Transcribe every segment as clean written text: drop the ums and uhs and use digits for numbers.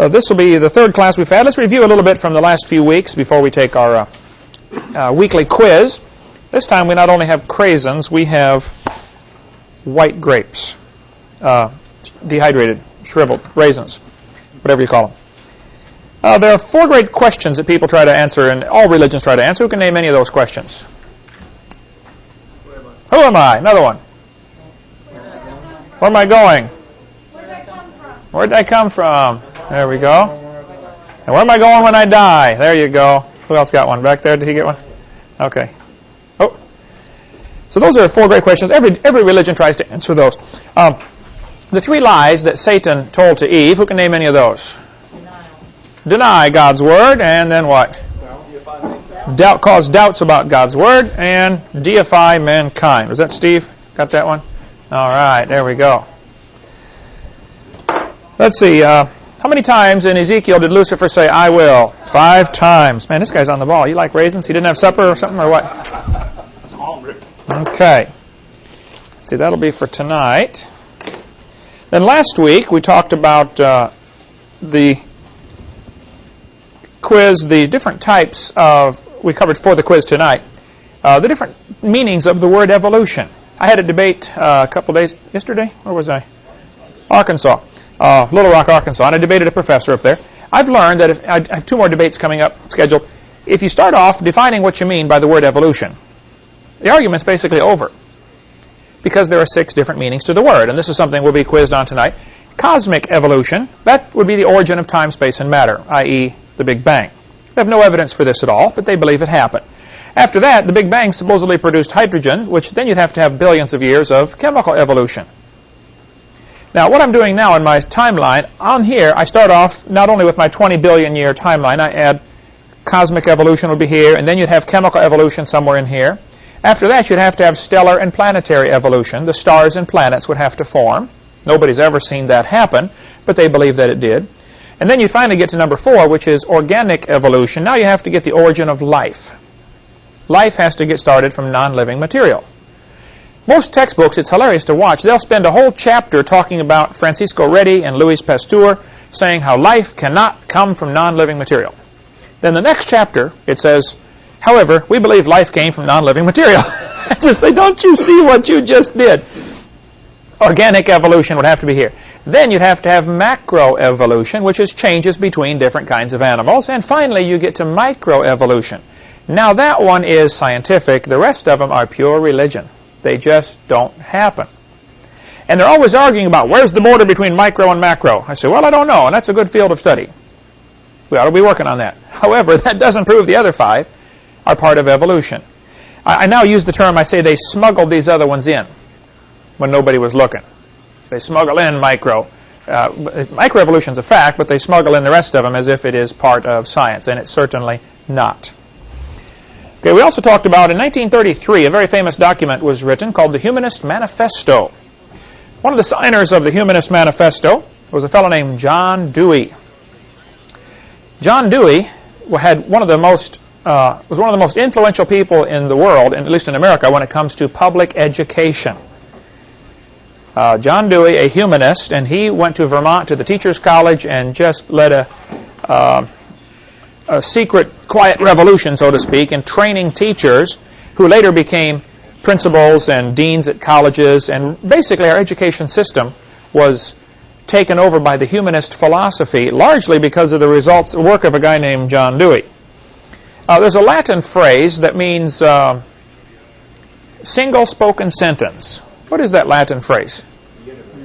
This will be the third class we've had. Let's review a little bit from the last few weeks before we take our weekly quiz. This time we not only have craisins, we have white grapes, dehydrated, shriveled raisins, whatever you call them. There are four great questions that people try to answer, and all religions try to answer. Who can name any of those questions? Who am I? Another one. Where am I going? Where did I come from? There we go. And where am I going when I die? There you go. Who else got one? Back there, did he get one? Okay. Oh. So those are four great questions. Every religion tries to answer those. The three lies that Satan told to Eve, who can name any of those? Deny God's word, and then what? Cause doubts about God's word, and deify mankind. Was that Steve? Got that one? All right, there we go. Let's see. How many times in Ezekiel did Lucifer say, I will? 5 times. Man, this guy's on the ball. You like raisins? He didn't have supper or something, or what? Okay. Let's see, that'll be for tonight. Then last week we talked about the quiz, the different types of, we covered for the quiz tonight, the different meanings of the word evolution. I had a debate a couple days, yesterday, where was I? Arkansas, Little Rock, Arkansas, and I debated a professor up there. I've learned that if I have 2 more debates coming up scheduled. If you start off defining what you mean by the word evolution, the argument's basically over, because there are 6 different meanings to the word, and this is something we'll be quizzed on tonight. Cosmic evolution, that would be the origin of time, space, and matter, i.e. the Big Bang. They have no evidence for this at all, but they believe it happened. After that, the Big Bang supposedly produced hydrogen, which then you'd have to have billions of years of chemical evolution. Now, what I'm doing now in my timeline, on here, I start off not only with my 20 billion year timeline, I add cosmic evolution would be here, and then you'd have chemical evolution somewhere in here. After that, you'd have to have stellar and planetary evolution. The stars and planets would have to form. Nobody's ever seen that happen, but they believe that it did. And then you finally get to number 4, which is organic evolution. Now you have to get the origin of life. Life has to get started from non-living material. Most textbooks, it's hilarious to watch, they'll spend a whole chapter talking about Francisco Redi and Louis Pasteur, saying how life cannot come from non-living material. Then the next chapter, it says, however, we believe life came from non-living material. I just say, don't you see what you just did? Organic evolution would have to be here. Then you'd have to have macroevolution, which is changes between different kinds of animals. And finally, you get to microevolution. Now, that one is scientific. The rest of them are pure religion. They just don't happen. And they're always arguing about, where's the border between micro and macro? I say, well, I don't know, and that's a good field of study. We ought to be working on that. However, that doesn't prove the other 5 are part of evolution. I now use the term, I say they smuggled these other ones in when nobody was looking. They smuggle in micro. Microevolution is a fact, but they smuggle in the rest of them as if it is part of science, and it's certainly not. Okay, we also talked about, in 1933, a very famous document was written called the Humanist Manifesto. One of the signers of the Humanist Manifesto was a fellow named John Dewey. John Dewey had one of the most was one of the most influential people in the world, and at least in America, when it comes to public education. John Dewey, a humanist, and he went to Vermont to the Teachers College and just led a secret, quiet revolution, so to speak, in training teachers who later became principals and deans at colleges. And basically our education system was taken over by the humanist philosophy, largely because of the work of a guy named John Dewey. There's a Latin phrase that means single spoken sentence. What is that Latin phrase?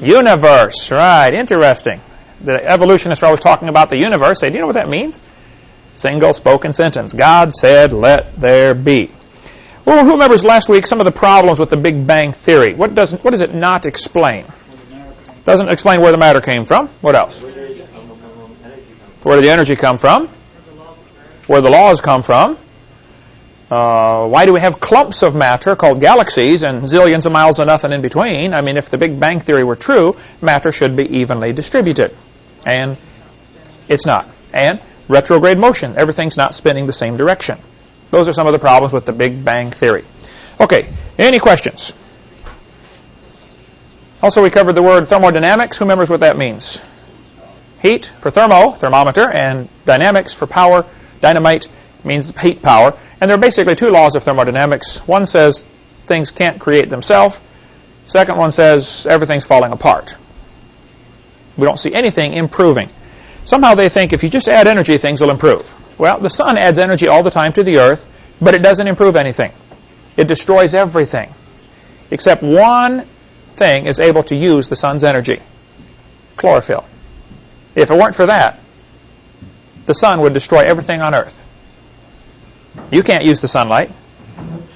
Universe, right, interesting. The evolutionists are always talking about the universe. Say, do you know what that means? Single spoken sentence. God said, let there be. Well, who remembers last week some of the problems with the Big Bang Theory? What does it not explain? Doesn't explain where the matter came from. What else? Where did the energy come from? Where the laws come from. Why do we have clumps of matter called galaxies and zillions of miles of nothing in between? I mean, if the Big Bang Theory were true, matter should be evenly distributed. And it's not. And retrograde motion. Everything's not spinning the same direction. Those are some of the problems with the Big Bang Theory. Okay, any questions? Also, we covered the word thermodynamics. Who remembers what that means? Heat for thermometer, and dynamics for power. Dynamite means heat power. And there are basically two laws of thermodynamics. One says things can't create themselves. Second one says everything's falling apart. We don't see anything improving. Somehow they think if you just add energy, things will improve. Well, the sun adds energy all the time to the earth, but it doesn't improve anything. It destroys everything. Except one thing is able to use the sun's energy. Chlorophyll. If it weren't for that, the sun would destroy everything on earth. You can't use the sunlight.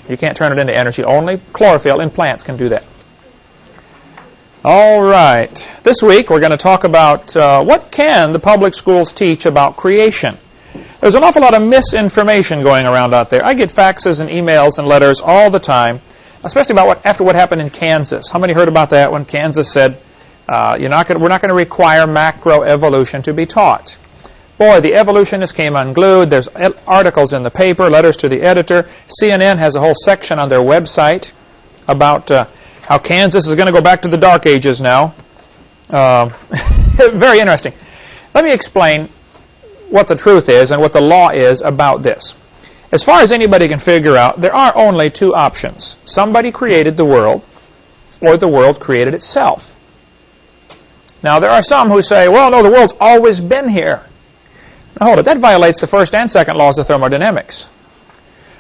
You can't turn it into energy. Only chlorophyll in plants can do that. All right. This week we're going to talk about what can the public schools teach about creation. There's an awful lot of misinformation going around out there. I get faxes and emails and letters all the time, especially about after what happened in Kansas. How many heard about that when Kansas said, we're not going to require macroevolution to be taught? Boy, the evolutionists came unglued. There's articles in the paper, letters to the editor. CNN has a whole section on their website about how Kansas is going to go back to the Dark Ages now. Very interesting. Let me explain what the truth is and what the law is about this. As far as anybody can figure out, there are only two options. Somebody created the world, or the world created itself. Now, there are some who say, well, no, the world's always been here. Now, hold it. That violates the first and second laws of thermodynamics.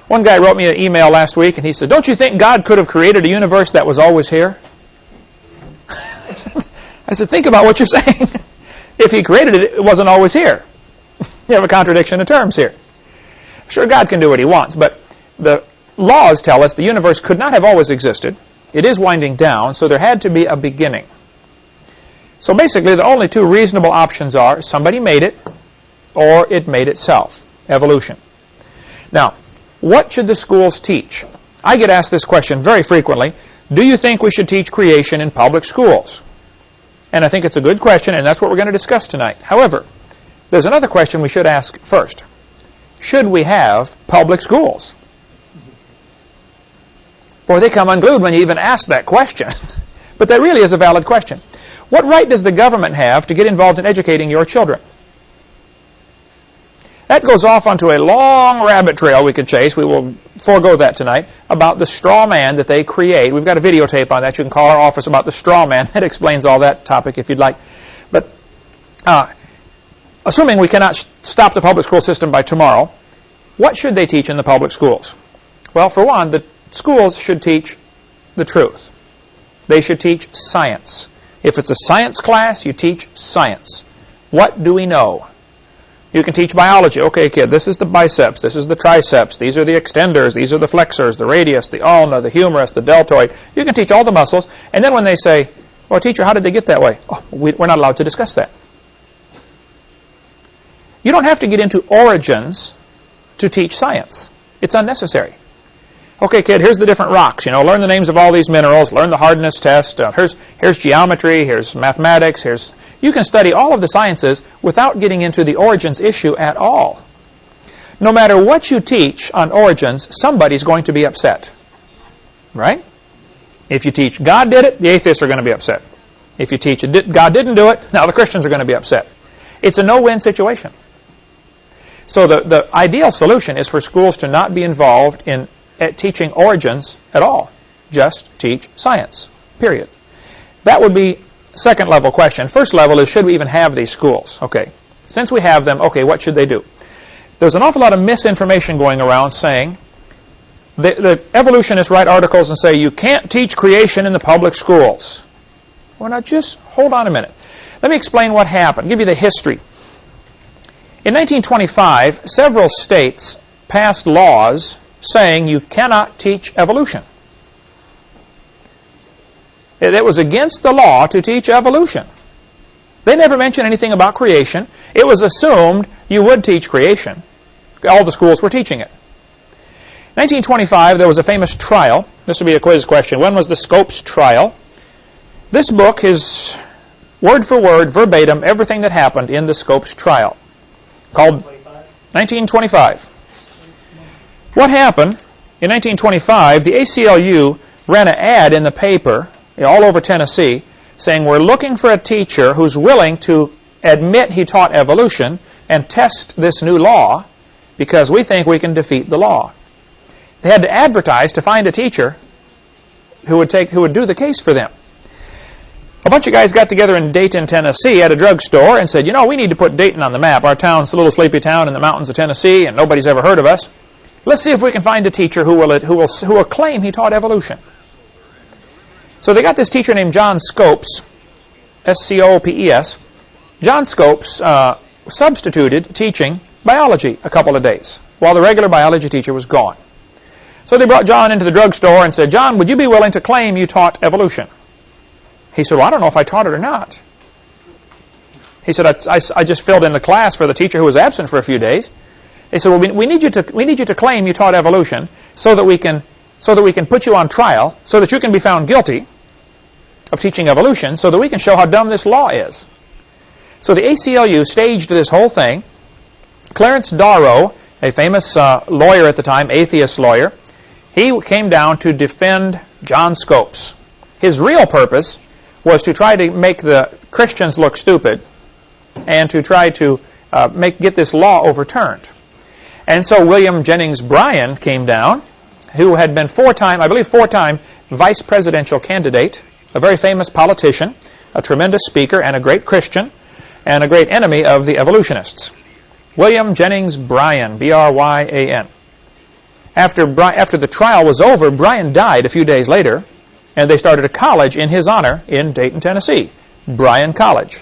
One guy wrote me an email last week, and he said, don't you think God could have created a universe that was always here? I said, think about what you're saying. If he created it, it wasn't always here. You have a contradiction of terms here. Sure, God can do what he wants, but the laws tell us the universe could not have always existed. It is winding down, so there had to be a beginning. So basically, the only two reasonable options are somebody made it, or it made itself. Evolution. Now, what should the schools teach? I get asked this question very frequently. Do you think we should teach creation in public schools? And I think it's a good question, and that's what we're going to discuss tonight. However, there's another question we should ask first. Should we have public schools? Boy, they come unglued when you even ask that question. But that really is a valid question. What right does the government have to get involved in educating your children? That goes off onto a long rabbit trail we could chase. We will forego that tonight, about the straw man that they create. We've got a videotape on that. You can call our office about the straw man. That explains all that topic if you'd like. But assuming we cannot stop the public school system by tomorrow, what should they teach in the public schools? Well, for one, the schools should teach the truth. They should teach science. If it's a science class, you teach science. What do we know? You can teach biology. Okay, kid, this is the biceps, this is the triceps, these are the extenders, these are the flexors, the radius, the ulna, the humerus, the deltoid. You can teach all the muscles, and then when they say, well, teacher, how did they get that way? Oh, we're not allowed to discuss that. You don't have to get into origins to teach science. It's unnecessary. Okay, kid, here's the different rocks. Learn the names of all these minerals. Learn the hardness test. Here's geometry. Here's mathematics. You can study all of the sciences without getting into the origins issue at all. No matter what you teach on origins, somebody's going to be upset. Right? If you teach God did it, the atheists are going to be upset. If you teach God didn't do it, now the Christians are going to be upset. It's a no-win situation. So the ideal solution is for schools to not be involved in teaching origins at all. Just teach science, period. That would be second level question. First level is, should we even have these schools? Okay, since we have them, okay, what should they do? There's an awful lot of misinformation going around saying, the evolutionists write articles and say, you can't teach creation in the public schools. Well, now just hold on a minute. Let me explain what happened, give you the history. In 1925, several states passed laws saying you cannot teach evolution. It was against the law to teach evolution. They never mentioned anything about creation. It was assumed you would teach creation. All the schools were teaching it. 1925, there was a famous trial. This will be a quiz question. When was the Scopes trial? This book is word for word, verbatim, everything that happened in the Scopes trial. Called 1925. What happened? In 1925, the ACLU ran an ad in the paper all over Tennessee saying, we're looking for a teacher who's willing to admit he taught evolution and test this new law because we think we can defeat the law. They had to advertise to find a teacher who would do the case for them. A bunch of guys got together in Dayton, Tennessee at a drugstore and said, we need to put Dayton on the map. Our town's a little sleepy town in the mountains of Tennessee and nobody's ever heard of us. Let's see if we can find a teacher who will claim he taught evolution. So they got this teacher named John Scopes, S-C-O-P-E-S. John Scopes substituted teaching biology a couple of days while the regular biology teacher was gone. So they brought John into the drugstore and said, John, would you be willing to claim you taught evolution? He said, well, I don't know if I taught it or not. He said, I just filled in the class for the teacher who was absent for a few days. He said, well, we need you to claim you taught evolution so that we can put you on trial, so that you can be found guilty of teaching evolution, so that we can show how dumb this law is. So the ACLU staged this whole thing. Clarence Darrow, a famous lawyer at the time, atheist lawyer, he came down to defend John Scopes. His real purpose was to try to make the Christians look stupid and to try to get this law overturned. And so William Jennings Bryan came down, who had been four-time vice presidential candidate, a very famous politician, a tremendous speaker, and a great Christian, and a great enemy of the evolutionists. William Jennings Bryan, B-R-Y-A-N. After the trial was over, Bryan died a few days later, and they started a college in his honor in Dayton, Tennessee, Bryan College.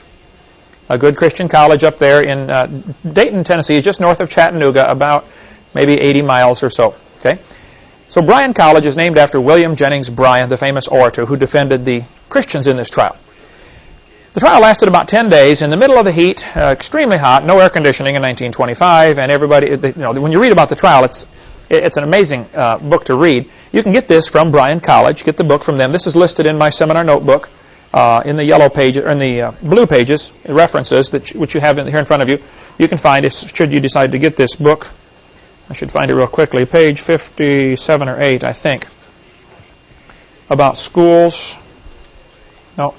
A good Christian college up there in Dayton, Tennessee, just north of Chattanooga, about maybe 80 miles or so. Okay, so Bryan College is named after William Jennings Bryan, the famous orator who defended the Christians in this trial. The trial lasted about 10 days in the middle of the heat, extremely hot, no air conditioning in 1925, and everybody, when you read about the trial, it's an amazing book to read. You can get this from Bryan College. Get the book from them. This is listed in my seminar notebook in the yellow page, or in the blue pages, references which you have here in front of you. You can find it should you decide to get this book. I should find it real quickly. Page 57 or 8, I think. About schools. No.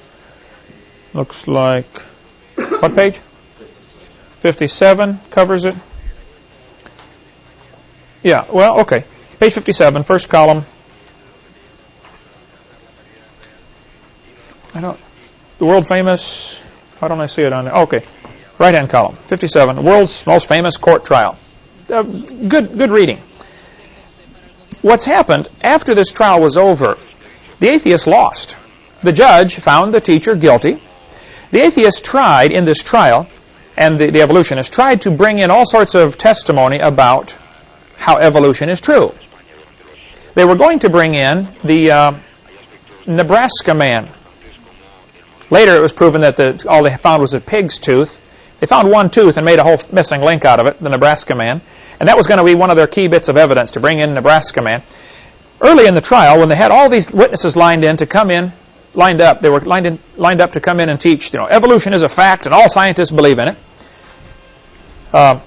Looks like, what page? 57 covers it. Yeah, well, okay. Page 57, first column. The world famous, how don't I see it on there? Okay, right-hand column, 57, world's most famous court trial. Good reading. What's happened, after this trial was over, the atheists lost. The judge found the teacher guilty. The atheists tried in this trial, and the evolutionists tried to bring in all sorts of testimony about how evolution is true. They were going to bring in the Nebraska man. Later it was proven that all they found was a pig's tooth. They found one tooth and made a whole missing link out of it, the Nebraska man. And that was going to be one of their key bits of evidence to bring in Nebraska man. Early in the trial, when they had all these witnesses lined up, they were lined up to come in and teach, evolution is a fact and all scientists believe in it. I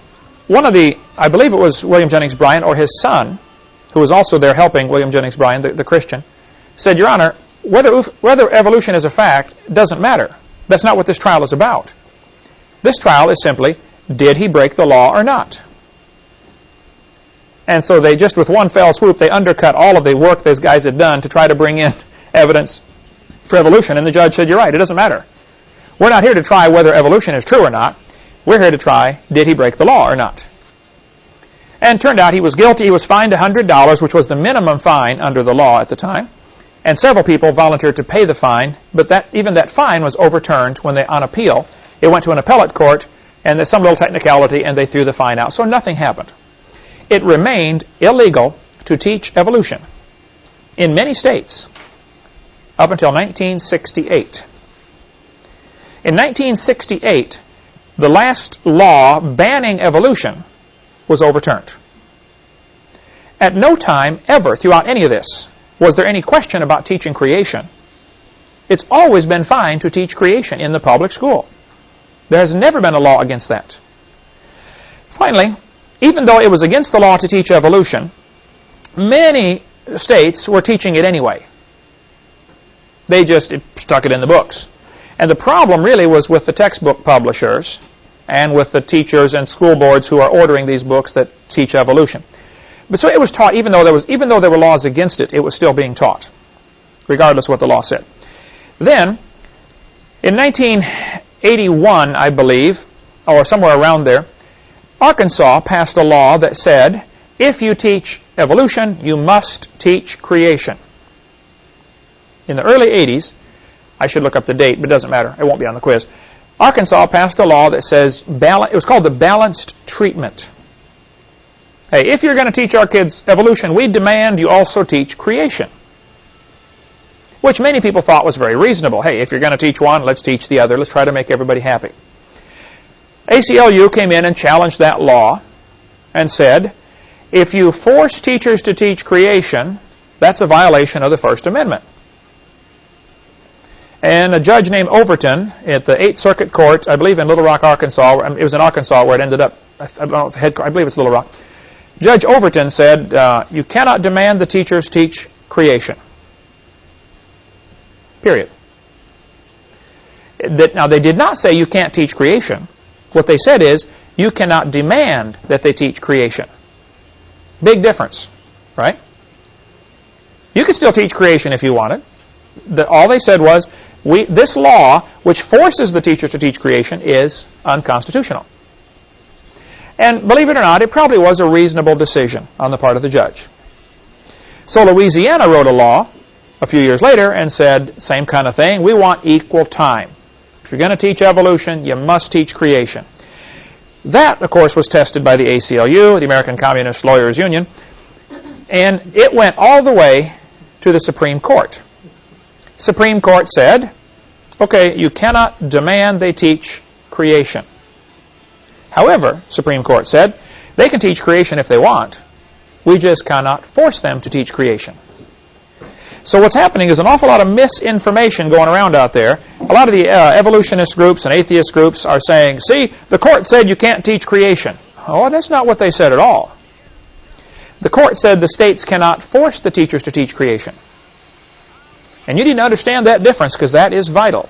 believe it was William Jennings Bryan or his son, who was also there helping William Jennings Bryan, the Christian, said, Your Honor, whether evolution is a fact doesn't matter. That's not what this trial is about. This trial is simply, did he break the law or not? And so they just, with one fell swoop, they undercut all of the work those guys had done to try to bring in evidence for evolution. And the judge said, you're right, it doesn't matter. We're not here to try whether evolution is true or not. We're here to try, did he break the law or not? And turned out he was guilty. He was fined $100, which was the minimum fine under the law at the time. And several people volunteered to pay the fine, but even that fine was overturned when on appeal. It went to an appellate court, and there's some little technicality, and they threw the fine out. So nothing happened. It remained illegal to teach evolution in many states up until 1968. In 1968, the last law banning evolution was overturned. At no time ever throughout any of this was there any question about teaching creation. It's always been fine to teach creation in the public school. There has never been a law against that. Finally, even though it was against the law to teach evolution, many states were teaching it anyway. They just stuck it in the books. And the problem really was with the textbook publishers and with the teachers and school boards who are ordering these books that teach evolution. But so it was taught, even though there were laws against it, it was still being taught, regardless of what the law said. Then, in 1981, I believe, or somewhere around there, Arkansas passed a law that said, if you teach evolution, you must teach creation. In the early 80s, I should look up the date, but it doesn't matter. It won't be on the quiz. Arkansas passed a law that says, it was called the balanced treatment. Hey, if you're going to teach our kids evolution, we demand you also teach creation. Which many people thought was very reasonable. Hey, if you're going to teach one, let's teach the other. Let's try to make everybody happy. ACLU came in and challenged that law and said, if you force teachers to teach creation, that's a violation of the First Amendment. And a judge named Overton at the 8th Circuit Court, I believe in Little Rock, Arkansas, it was in Arkansas where it ended up, I believe it's Little Rock. Judge Overton said, you cannot demand the teachers teach creation. Period. Now, they did not say you can't teach creation. What they said is, you cannot demand that they teach creation. Big difference, right? You could still teach creation if you wanted. All they said was, this law, which forces the teachers to teach creation, is unconstitutional. And believe it or not, it probably was a reasonable decision on the part of the judge. So Louisiana wrote a law a few years later and said, same kind of thing, we want equal time. If you're going to teach evolution, you must teach creation. That, of course, was tested by the ACLU, the American Communist Lawyers Union, and it went all the way to the Supreme Court. Supreme Court said, okay, you cannot demand they teach creation. However, Supreme Court said, they can teach creation if they want. We just cannot force them to teach creation. So what's happening is an awful lot of misinformation going around out there. A lot of the evolutionist groups and atheist groups are saying, see, the court said you can't teach creation. Oh, that's not what they said at all. The court said the states cannot force the teachers to teach creation. And you need to understand that difference because that is vital.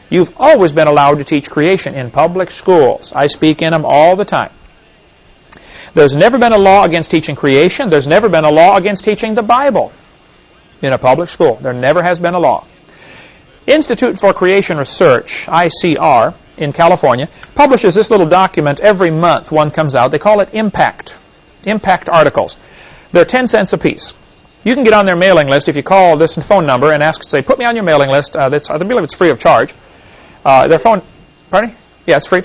You've always been allowed to teach creation in public schools. I speak in them all the time. There's never been a law against teaching creation. There's never been a law against teaching the Bible in a public school. There never has been a law. Institute for Creation Research, ICR, in California, publishes this little document every month. One comes out. They call it Impact. Impact articles. They're 10 cents a piece. You can get on their mailing list if you call this phone number and ask, say, put me on your mailing list. I believe it's free of charge. Their phone, pardon me? Yeah, it's free.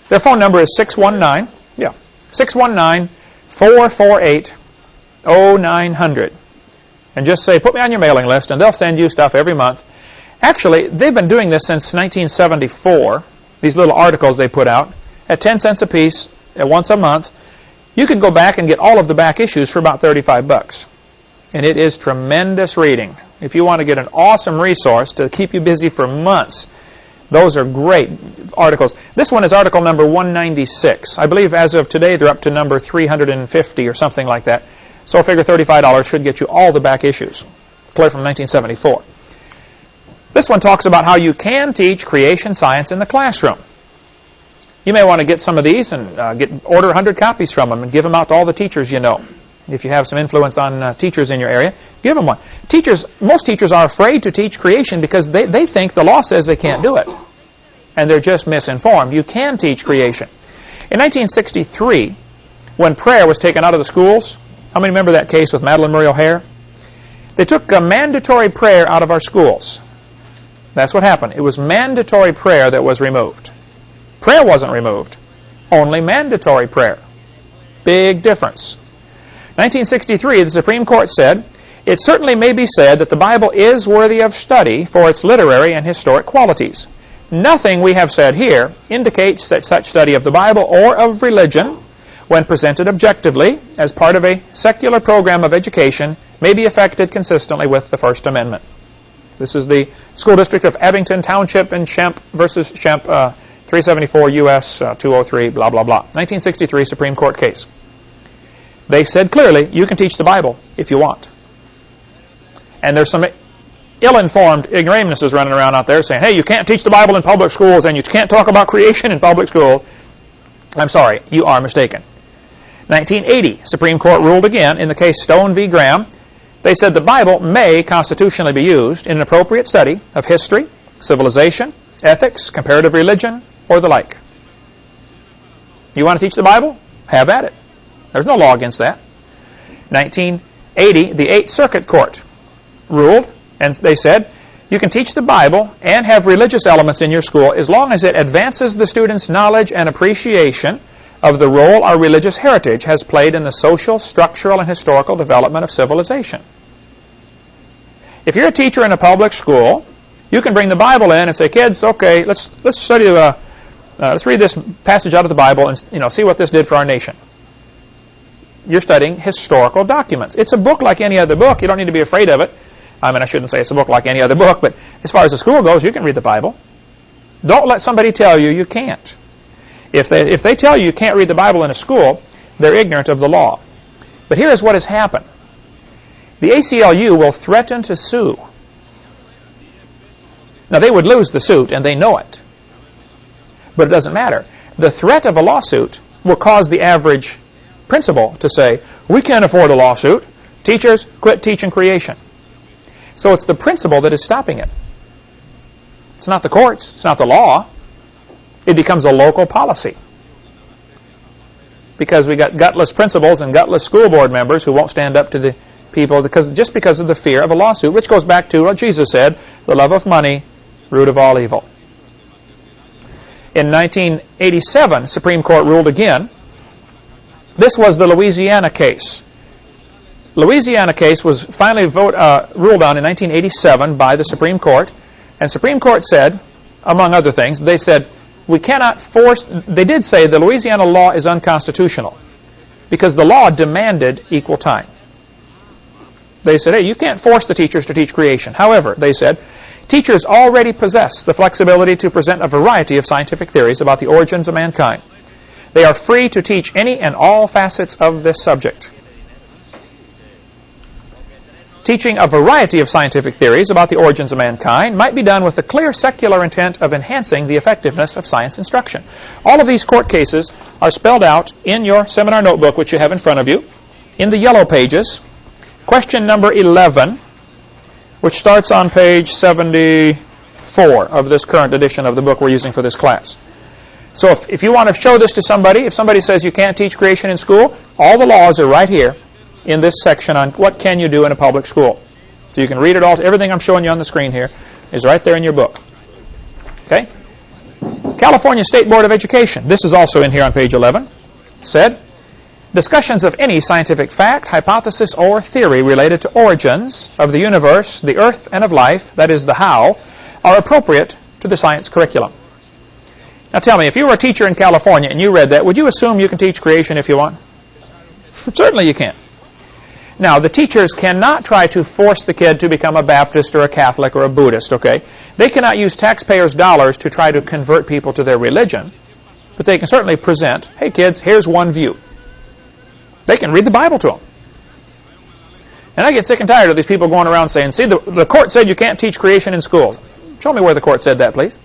Their phone number is 619-448-0900. And just say, put me on your mailing list, and they'll send you stuff every month. Actually, they've been doing this since 1974, these little articles they put out, at 10 cents a piece, at once a month. You can go back and get all of the back issues for about $35. And it is tremendous reading. If you want to get an awesome resource to keep you busy for months, those are great articles. This one is article number 196. I believe as of today, they're up to number 350 or something like that. So I figure $35 should get you all the back issues, clear from 1974. This one talks about how you can teach creation science in the classroom. You may want to get some of these and order 100 copies from them and give them out to all the teachers you know. If you have some influence on teachers in your area, give them one. Most teachers are afraid to teach creation because they think the law says they can't do it. And they're just misinformed. You can teach creation. In 1963, when prayer was taken out of the schools, how many remember that case with Madeline Murray O'Hare? They took a mandatory prayer out of our schools. That's what happened. It was mandatory prayer that was removed. Prayer wasn't removed. Only mandatory prayer. Big difference. 1963, the Supreme Court said, it certainly may be said that the Bible is worthy of study for its literary and historic qualities. Nothing we have said here indicates that such study of the Bible or of religion, when presented objectively as part of a secular program of education, may be effected consistently with the First Amendment. This is the School District of Abington Township and Shemp versus Shemp, 374 U.S. 203, blah, blah, blah. 1963 Supreme Court case. They said clearly, you can teach the Bible if you want. And there's some ill-informed ignoramuses running around out there saying, hey, you can't teach the Bible in public schools and you can't talk about creation in public schools, I'm sorry, you are mistaken. 1980, Supreme Court ruled again in the case Stone v. Graham. They said the Bible may constitutionally be used in an appropriate study of history, civilization, ethics, comparative religion, or the like. You want to teach the Bible? Have at it. There's no law against that. 1980, the Eighth Circuit Court ruled, and they said, you can teach the Bible and have religious elements in your school as long as it advances the student's knowledge and appreciation of the role our religious heritage has played in the social, structural, and historical development of civilization. If you're a teacher in a public school, you can bring the Bible in and say, kids, okay, let's study let's read this passage out of the Bible and see what this did for our nation. You're studying historical documents. It's a book like any other book. You don't need to be afraid of it. I mean, I shouldn't say it's a book like any other book, but as far as the school goes, you can read the Bible. Don't let somebody tell you you can't. If they tell you you can't read the Bible in a school, they're ignorant of the law. But here is what has happened. The ACLU will threaten to sue. Now, they would lose the suit, and they know it. But it doesn't matter. The threat of a lawsuit will cause the average principal to say, we can't afford a lawsuit. Teachers, quit teaching creation. So it's the principal that is stopping it. It's not the courts. It's not the law. It becomes a local policy. Because we got gutless principals and gutless school board members who won't stand up to the people just because of the fear of a lawsuit, which goes back to what Jesus said, the love of money, root of all evil. In 1987, Supreme Court ruled again. This was the Louisiana case. Louisiana case was finally ruled on in 1987 by the Supreme Court. And Supreme Court said, among other things, they said, we cannot force, they did say the Louisiana law is unconstitutional because the law demanded equal time. They said, hey, you can't force the teachers to teach creation. However, they said, teachers already possess the flexibility to present a variety of scientific theories about the origins of mankind. They are free to teach any and all facets of this subject. Teaching a variety of scientific theories about the origins of mankind might be done with the clear secular intent of enhancing the effectiveness of science instruction. All of these court cases are spelled out in your seminar notebook, which you have in front of you, in the yellow pages. Question number 11, which starts on page 74 of this current edition of the book we're using for this class. So if you want to show this to somebody, if somebody says you can't teach creation in school, all the laws are right here in this section on what can you do in a public school. So you can read it all. Everything I'm showing you on the screen here is right there in your book. Okay? California State Board of Education, this is also in here on page 11, said, discussions of any scientific fact, hypothesis, or theory related to origins of the universe, the earth, and of life, that is the how, are appropriate to the science curriculum. Now tell me, if you were a teacher in California and you read that, would you assume you can teach creation if you want? Certainly you can. Now, the teachers cannot try to force the kid to become a Baptist or a Catholic or a Buddhist, okay? They cannot use taxpayers' dollars to try to convert people to their religion, but they can certainly present, hey kids, here's one view. They can read the Bible to them. And I get sick and tired of these people going around saying, see, the court said you can't teach creation in schools. Show me where the court said that, please.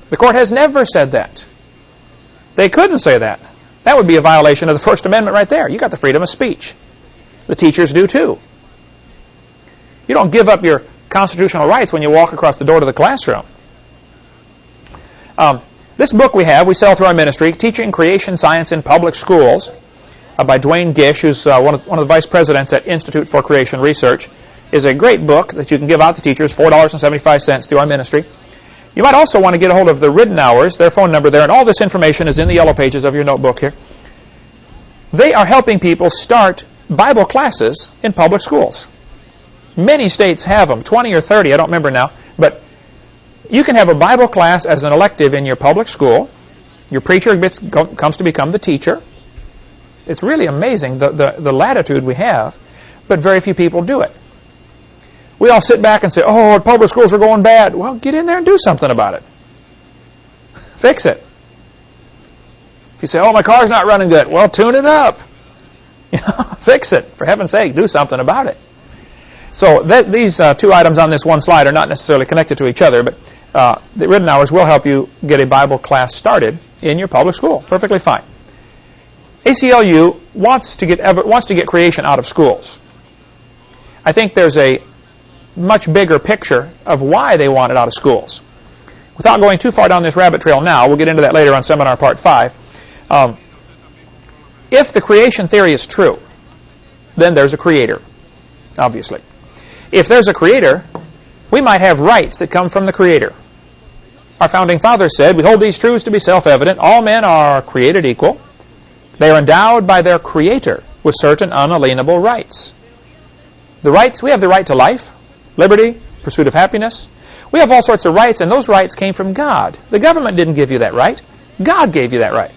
The court has never said that. They couldn't say that. That would be a violation of the First Amendment right there. You got the freedom of speech. The teachers do too. You don't give up your constitutional rights when you walk across the door to the classroom. This book we sell through our ministry, Teaching Creation Science in Public Schools, by Dwayne Gish, who's one of the vice presidents at Institute for Creation Research, is a great book that you can give out to teachers, $4.75 through our ministry. You might also want to get a hold of the Ridenours, their phone number there, and all this information is in the yellow pages of your notebook here. They are helping people start Bible classes in public schools. Many states have them, 20 or 30, I don't remember now, but you can have a Bible class as an elective in your public school. Your preacher comes to become the teacher. It's really amazing the latitude we have, but very few people do it. We all sit back and say, oh, public schools are going bad. Well, get in there and do something about it. Fix it. If you say, oh, my car's not running good, well, tune it up. Fix it. For heaven's sake, do something about it. So these two items on this one slide are not necessarily connected to each other, but the written hours will help you get a Bible class started in your public school. Perfectly fine. ACLU wants to get creation out of schools. I think there's a much bigger picture of why they want it out of schools. Without going too far down this rabbit trail now, we'll get into that later on Seminar Part 5. If the creation theory is true, then there's a creator, obviously. If there's a creator, we might have rights that come from the creator. Our founding fathers said, we hold these truths to be self-evident. All men are created equal. They are endowed by their creator with certain unalienable rights. The rights, we have the right to life, liberty, pursuit of happiness. We have all sorts of rights, and those rights came from God. The government didn't give you that right. God gave you that right.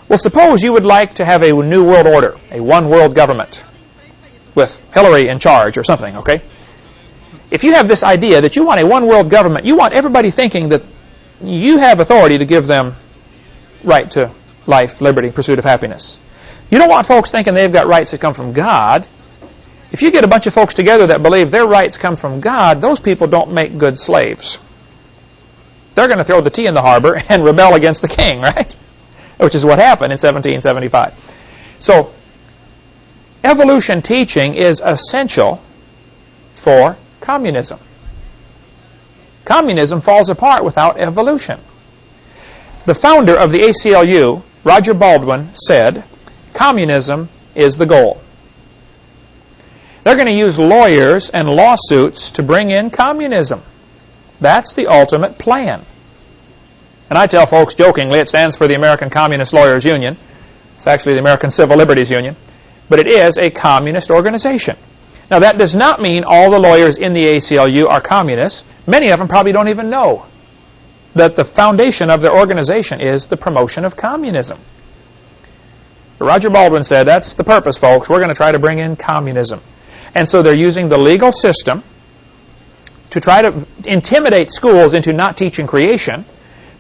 Well, suppose you would like to have a new world order, a one-world government with Hillary in charge or something, okay? If you have this idea that you want a one-world government, you want everybody thinking that you have authority to give them right to life, liberty, pursuit of happiness. You don't want folks thinking they've got rights that come from God. If you get a bunch of folks together that believe their rights come from God, those people don't make good slaves. They're going to throw the tea in the harbor and rebel against the king, right? Which is what happened in 1775. So, evolution teaching is essential for communism. Communism falls apart without evolution. The founder of the ACLU, Roger Baldwin, said, communism is the goal. They're going to use lawyers and lawsuits to bring in communism. That's the ultimate plan. And I tell folks jokingly, it stands for the American Communist Lawyers Union. It's actually the American Civil Liberties Union. But it is a communist organization. Now, that does not mean all the lawyers in the ACLU are communists. Many of them probably don't even know that the foundation of their organization is the promotion of communism. But Roger Baldwin said, that's the purpose, folks. We're going to try to bring in communism. And so they're using the legal system to try to intimidate schools into not teaching creation,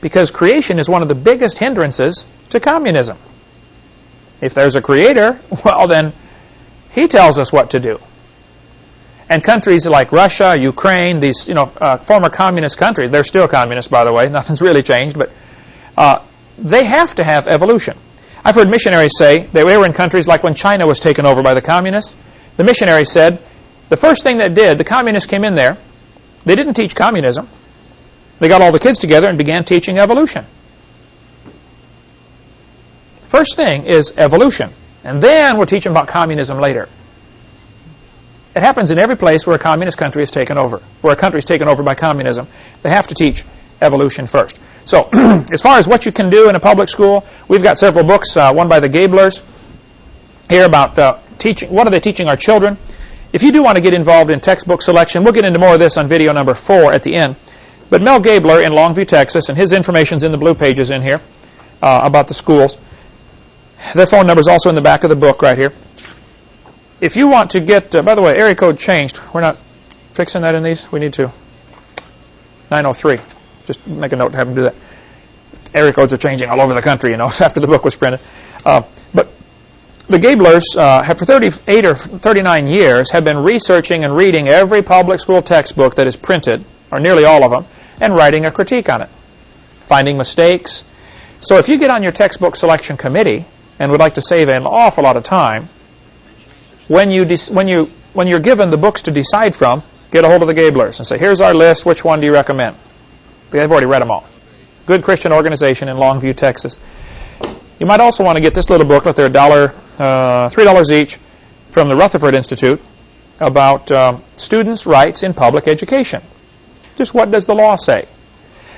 because creation is one of the biggest hindrances to communism. If there's a creator, well then, he tells us what to do. And countries like Russia, Ukraine, these former communist countries, they're still communist, by the way, nothing's really changed, but they have to have evolution. I've heard missionaries say, they were in countries like when China was taken over by the communists. The missionaries said, the first thing they did, the communists came in there, they didn't teach communism. They got all the kids together and began teaching evolution. First thing is evolution, and then we'll teach them about communism later. It happens in every place where a communist country is taken over, where a country is taken over by communism. They have to teach evolution first. So, as far as what you can do in a public school, we've got several books, one by the Gablers, here about teaching. What are they teaching our children? If you do want to get involved in textbook selection, we'll get into more of this on video number 4 at the end. But Mel Gabler in Longview, Texas, and his information's in the blue pages in here about the schools. Their phone number's also in the back of the book right here. If you want to get, by the way, area code changed. We're not fixing that in these. We need to. 903. Just make a note to have them do that. Area codes are changing all over the country, after the book was printed. But the Gablers have for 38 or 39 years have been researching and reading every public school textbook that is printed, or nearly all of them, and writing a critique on it, finding mistakes. So if you get on your textbook selection committee and would like to save an awful lot of time, when you're given the books to decide from, get a hold of the Gablers and say, here's our list, which one do you recommend? They've already read them all. Good Christian organization in Longview, Texas. You might also want to get this little booklet. They're $3 each from the Rutherford Institute about students' rights in public education. Just what does the law say?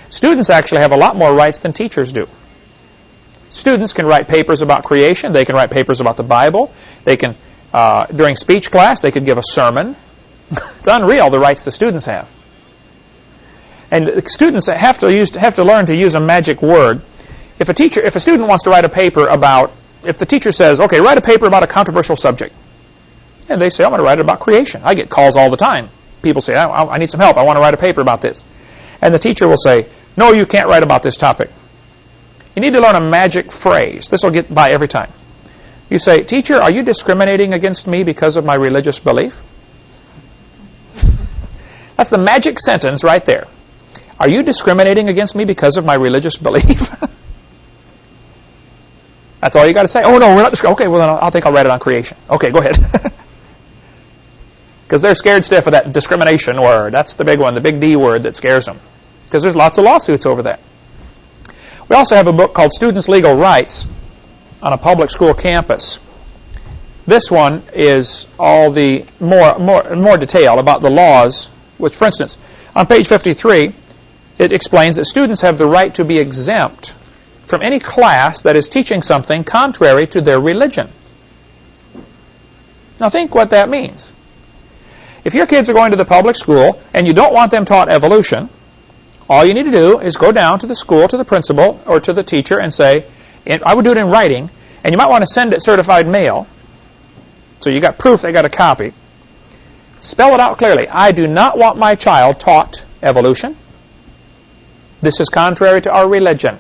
Students actually have a lot more rights than teachers do. Students can write papers about creation. They can write papers about the Bible. They can, during speech class, they could give a sermon. It's unreal the rights the students have. And the students have to learn to use a magic word. If a student wants to write a paper about, if the teacher says, okay, write a paper about a controversial subject, and they say, I'm going to write it about creation. I get calls all the time. People say, I need some help. I want to write a paper about this. And the teacher will say, no, you can't write about this topic. You need to learn a magic phrase. This will get by every time. You say, teacher, are you discriminating against me because of my religious belief? That's the magic sentence right there. Are you discriminating against me because of my religious belief? That's all you got to say. Oh, no, we're not discriminating. Okay, well, then I think I'll write it on creation. Okay, go ahead. Because they're scared stiff of that discrimination word. That's the big one, the big D word that scares them. Because there's lots of lawsuits over that. We also have a book called Students' Legal Rights on a public school campus. This one is all the more detail about the laws, which, for instance, on page 53, it explains that students have the right to be exempt from any class that is teaching something contrary to their religion. Now think what that means. If your kids are going to the public school and you don't want them taught evolution, all you need to do is go down to the school, to the principal, or to the teacher and say, and I would do it in writing, and you might want to send it certified mail, so you got proof they got a copy. Spell it out clearly. I do not want my child taught evolution. This is contrary to our religion.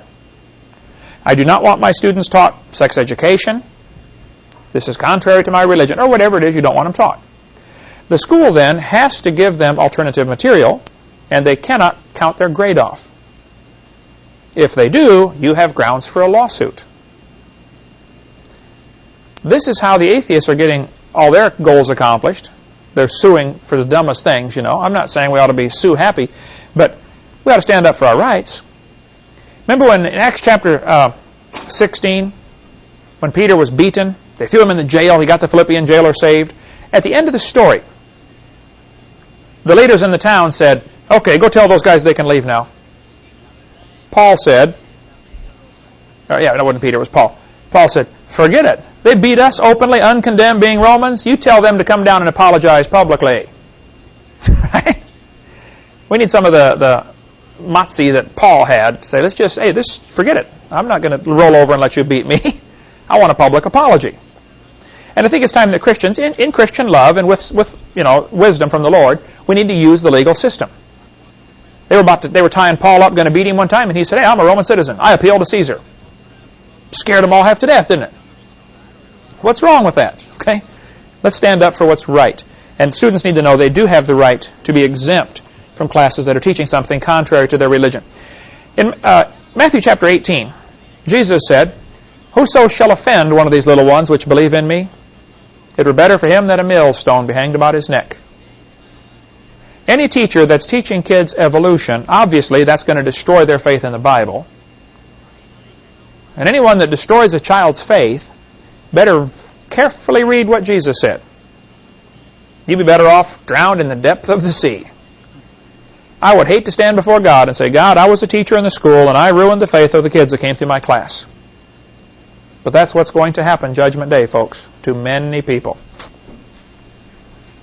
I do not want my students taught sex education. This is contrary to my religion, or whatever it is you don't want them taught. The school then has to give them alternative material, and they cannot count their grade off. If they do, you have grounds for a lawsuit. This is how the atheists are getting all their goals accomplished. They're suing for the dumbest things, you know. I'm not saying we ought to be sue happy, but we ought to stand up for our rights. Remember when in Acts chapter 16, when Peter was beaten, they threw him in the jail, he got the Philippian jailer saved. At the end of the story, the leaders in the town said, okay, go tell those guys they can leave now. Paul said, that wasn't Peter, it was Paul. Paul said, forget it. They beat us openly, uncondemned, being Romans. You tell them to come down and apologize publicly. Right? We need some of the moxie that Paul had to say, let's just, forget it. I'm not going to roll over and let you beat me. I want a public apology. And I think it's time that Christians, in Christian love and with wisdom from the Lord, we need to use the legal system. They were tying Paul up, going to beat him one time, and he said, hey, I'm a Roman citizen. I appeal to Caesar. Scared them all half to death, didn't it? What's wrong with that? Okay? Let's stand up for what's right. And students need to know they do have the right to be exempt from classes that are teaching something contrary to their religion. In Matthew chapter 18, Jesus said, whoso shall offend one of these little ones which believe in me, it were better for him that a millstone be hanged about his neck. Any teacher that's teaching kids evolution, obviously that's going to destroy their faith in the Bible. And anyone that destroys a child's faith better carefully read what Jesus said. You'd be better off drowned in the depth of the sea. I would hate to stand before God and say, God, I was a teacher in the school and I ruined the faith of the kids that came through my class. But that's what's going to happen Judgment Day, folks, to many people.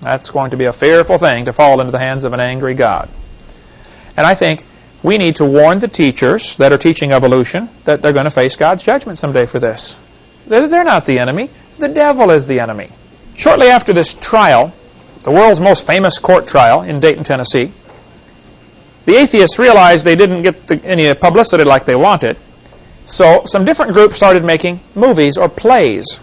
That's going to be a fearful thing to fall into the hands of an angry God. And I think we need to warn the teachers that are teaching evolution that they're going to face God's judgment someday for this. They're not the enemy. The devil is the enemy. Shortly after this trial, the world's most famous court trial in Dayton, Tennessee, the atheists realized they didn't get any publicity like they wanted. So some different groups started making movies or plays.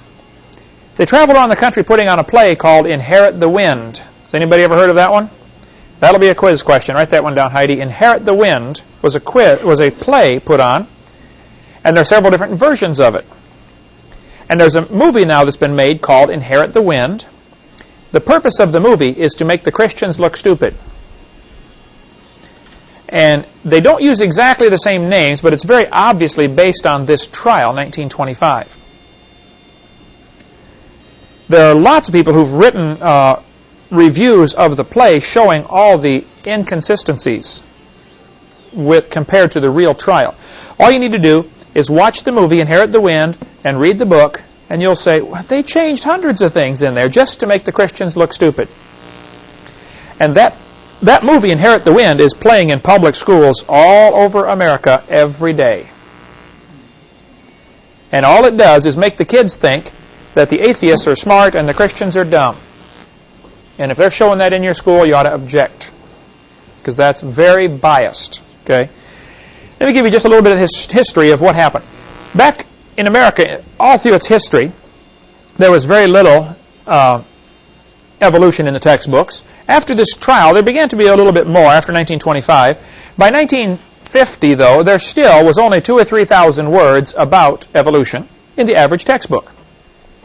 They traveled around the country putting on a play called Inherit the Wind. Has anybody ever heard of that one? That'll be a quiz question. Write that one down, Heidi. Inherit the Wind was a play put on, and there are several different versions of it. And there's a movie now that's been made called Inherit the Wind. The purpose of the movie is to make the Christians look stupid. And they don't use exactly the same names, but it's very obviously based on this trial, 1925. There are lots of people who've written reviews of the play showing all the inconsistencies compared to the real trial. All you need to do is watch the movie, Inherit the Wind, and read the book, and you'll say, well, they changed hundreds of things in there just to make the Christians look stupid. And that movie, Inherit the Wind, is playing in public schools all over America every day. And all it does is make the kids think that the atheists are smart and the Christians are dumb. And if they're showing that in your school, you ought to object, because that's very biased. Okay? Let me give you just a little bit of history of what happened. Back in America, all through its history, there was very little evolution in the textbooks, After this trial, there began to be a little bit more after 1925. By 1950, though, there still was only 2,000 or 3,000 words about evolution in the average textbook.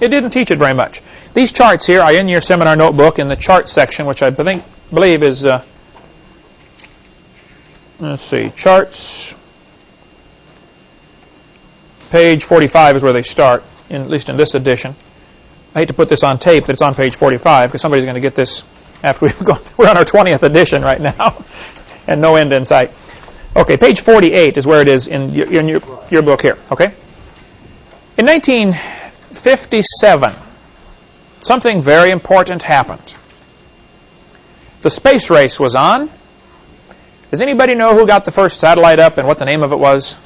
It didn't teach it very much. These charts here are in your seminar notebook in the chart section, which I believe is, let's see, charts. Page 45 is where they start, at least in this edition. I hate to put this on tape that it's on page 45 because somebody's going to get this after we've gone. We're on our 20th edition right now and no end in sight. Okay, page 48 is where it is in your book here. Okay. In 1957, something very important happened. The space race was on. Does anybody know who got the first satellite up and what the name of it was?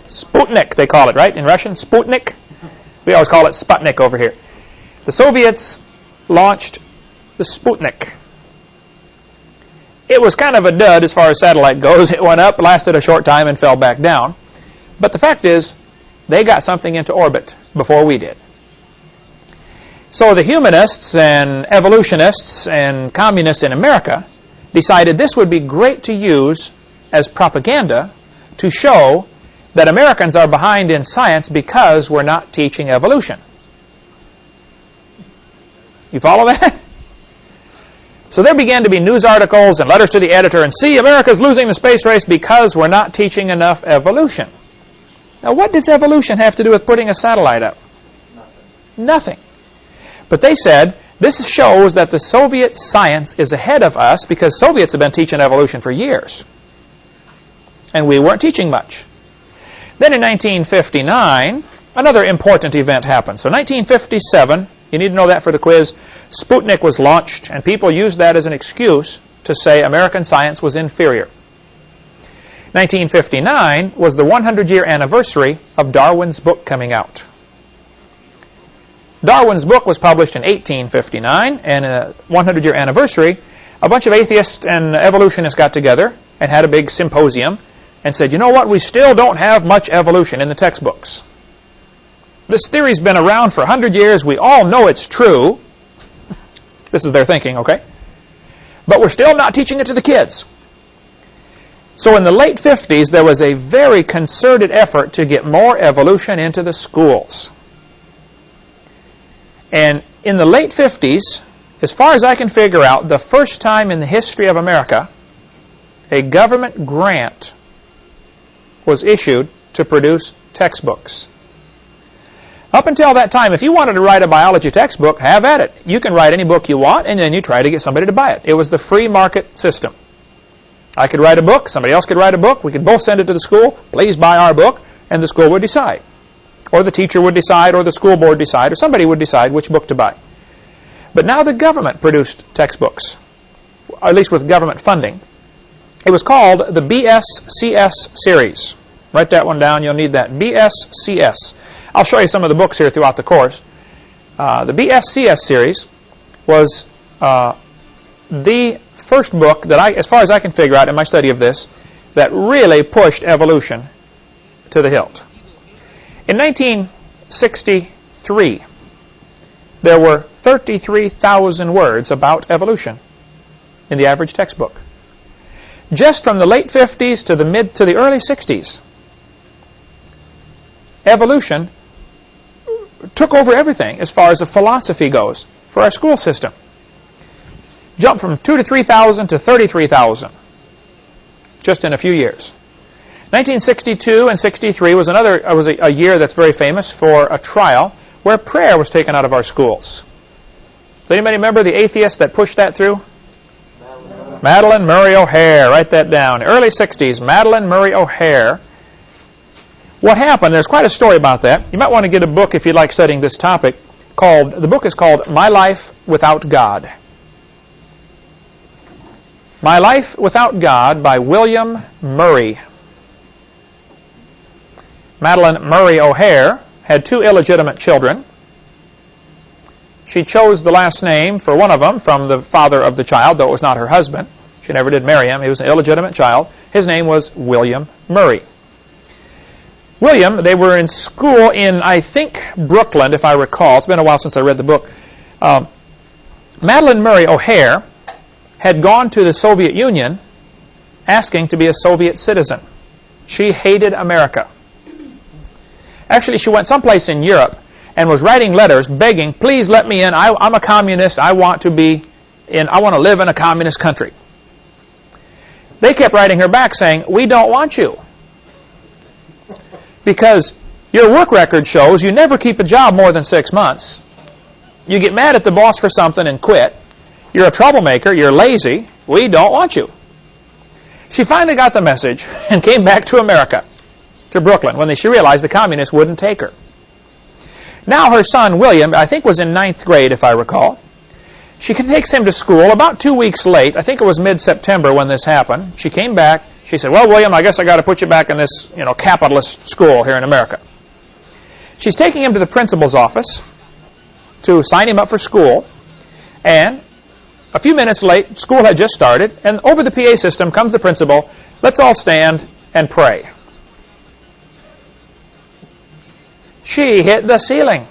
Sputnik, they call it, right? In Russian, Sputnik. We always call it Sputnik over here. The Soviets launched the Sputnik. It was kind of a dud as far as satellite goes. It went up, lasted a short time, and fell back down. But the fact is, they got something into orbit before we did. So the humanists and evolutionists and communists in America decided this would be great to use as propaganda to show that Americans are behind in science because we're not teaching evolution. You follow that? So there began to be news articles and letters to the editor, and see, America's losing the space race because we're not teaching enough evolution. Now, what does evolution have to do with putting a satellite up? Nothing. But they said, this shows that the Soviet science is ahead of us because Soviets have been teaching evolution for years. And we weren't teaching much. Then in 1959, another important event happened. So 1957, you need to know that for the quiz, Sputnik was launched, and people used that as an excuse to say American science was inferior. 1959 was the 100-year anniversary of Darwin's book coming out. Darwin's book was published in 1859, and in a 100-year anniversary, a bunch of atheists and evolutionists got together and had a big symposium and said, you know what, we still don't have much evolution in the textbooks. This theory's been around for 100 years. We all know it's true. This is their thinking, okay? But we're still not teaching it to the kids. So in the late 50s, there was a very concerted effort to get more evolution into the schools. And in the late 50s, as far as I can figure out, the first time in the history of America, a government grant was issued to produce textbooks. Up until that time, if you wanted to write a biology textbook, have at it. You can write any book you want, and then you try to get somebody to buy it. It was the free market system. I could write a book, somebody else could write a book, we could both send it to the school, please buy our book, and the school would decide. Or the teacher would decide, or the school board decide, or somebody would decide which book to buy. But now the government produced textbooks, or at least with government funding. It was called the BSCS series. Write that one down, you'll need that. BSCS. I'll show you some of the books here throughout the course. The BSCS series was the first book that as far as I can figure out in my study of this, that really pushed evolution to the hilt. In 1963, there were 33,000 words about evolution in the average textbook. Just from the late 50s to the early 60s, evolution took over everything as far as the philosophy goes for our school system. Jumped from 2,000 to 3,000 to 33,000 just in a few years. 1962 and 63 was a year that's very famous for a trial where prayer was taken out of our schools. Does anybody remember the atheist that pushed that through? Madeline Murray O'Hare. Write that down. Early 60s, Madeline Murray O'Hare. What happened, there's quite a story about that. You might want to get a book if you like studying this topic. The book is called My Life Without God. My Life Without God by William Murray. Madeline Murray O'Hare had 2 illegitimate children. She chose the last name for one of them from the father of the child, though it was not her husband. She never did marry him. He was an illegitimate child. His name was William Murray. William, they were in school in, I think, Brooklyn, if I recall. It's been a while since I read the book. Madeleine Murray O'Hair had gone to the Soviet Union asking to be a Soviet citizen. She hated America. Actually, she went someplace in Europe and was writing letters begging, please let me in. I'm a communist. I want to live in a communist country. They kept writing her back saying, we don't want you. Because your work record shows you never keep a job more than 6 months. You get mad at the boss for something and quit. You're a troublemaker. You're lazy. We don't want you. She finally got the message and came back to America, to Brooklyn, when she realized the communists wouldn't take her. Now her son, William, I think was in 9th grade, if I recall. She takes him to school about 2 weeks late. I think it was mid-September when this happened. She came back. She said, well, William, I guess I got to put you back in this, capitalist school here in America. She's taking him to the principal's office to sign him up for school. And a few minutes late, school had just started, and over the PA system comes the principal. Let's all stand and pray. She hit the ceiling.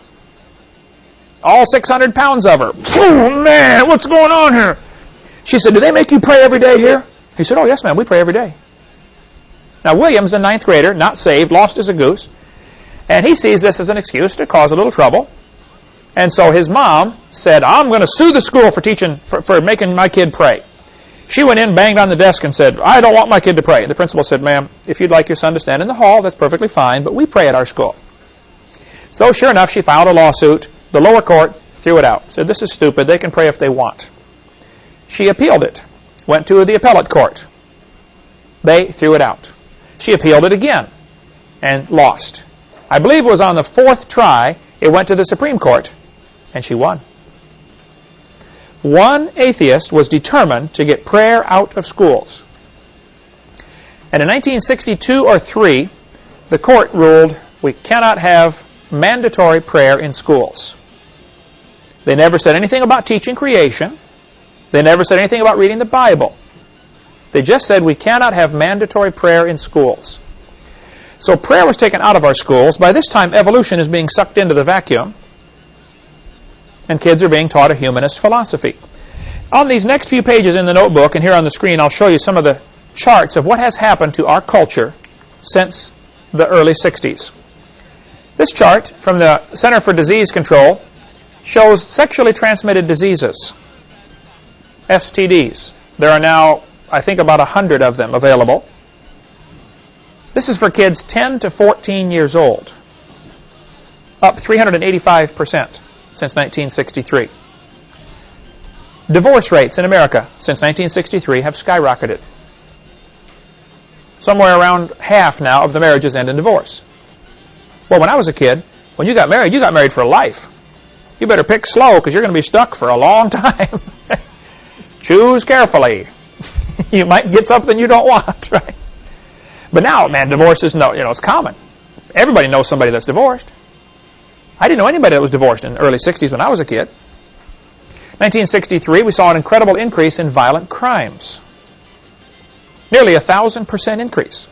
All 600 pounds of her. Oh, man, what's going on here? She said, do they make you pray every day here? He said, oh, yes, ma'am, we pray every day. Now, William's a 9th grader, not saved, lost as a goose. And he sees this as an excuse to cause a little trouble. And so his mom said, I'm going to sue the school for making my kid pray. She went in, banged on the desk, and said, I don't want my kid to pray. The principal said, ma'am, if you'd like your son to stand in the hall, that's perfectly fine, but we pray at our school. So sure enough, she filed a lawsuit. The lower court threw it out. Said, this is stupid. They can pray if they want. She appealed it. Went to the appellate court. They threw it out. She appealed it again and lost. I believe it was on the 4th try, it went to the Supreme Court, and she won. One atheist was determined to get prayer out of schools. And in 1962 or 3, the court ruled we cannot have mandatory prayer in schools. They never said anything about teaching creation. They never said anything about reading the Bible. They just said we cannot have mandatory prayer in schools. So prayer was taken out of our schools. By this time, evolution is being sucked into the vacuum, and kids are being taught a humanist philosophy. On these next few pages in the notebook, and here on the screen, I'll show you some of the charts of what has happened to our culture since the early 60s. This chart from the Center for Disease Control shows sexually transmitted diseases, STDs. There are now, I think, about 100 of them available. This is for kids 10 to 14 years old, up 385% since 1963. Divorce rates in America since 1963 have skyrocketed. Somewhere around half now of the marriages end in divorce. Well, when I was a kid, when you got married for life. You better pick slow because you're going to be stuck for a long time. Choose carefully. You might get something you don't want, right? But now, man, divorce is it's common. Everybody knows somebody that's divorced. I didn't know anybody that was divorced in the early 60s when I was a kid. 1963, we saw an incredible increase in violent crimes. Nearly 1,000% increase.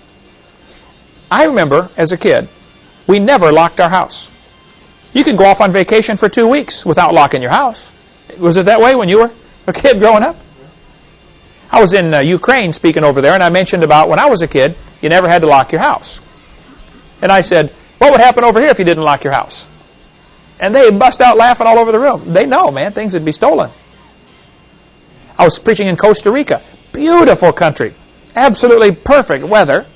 I remember, as a kid, we never locked our house. You could go off on vacation for 2 weeks without locking your house. Was it that way when you were a kid growing up? I was in Ukraine speaking over there, and I mentioned about when I was a kid, you never had to lock your house. And I said, what would happen over here if you didn't lock your house? And they bust out laughing all over the room. They know, man, things would be stolen. I was preaching in Costa Rica. Beautiful country. Absolutely perfect weather.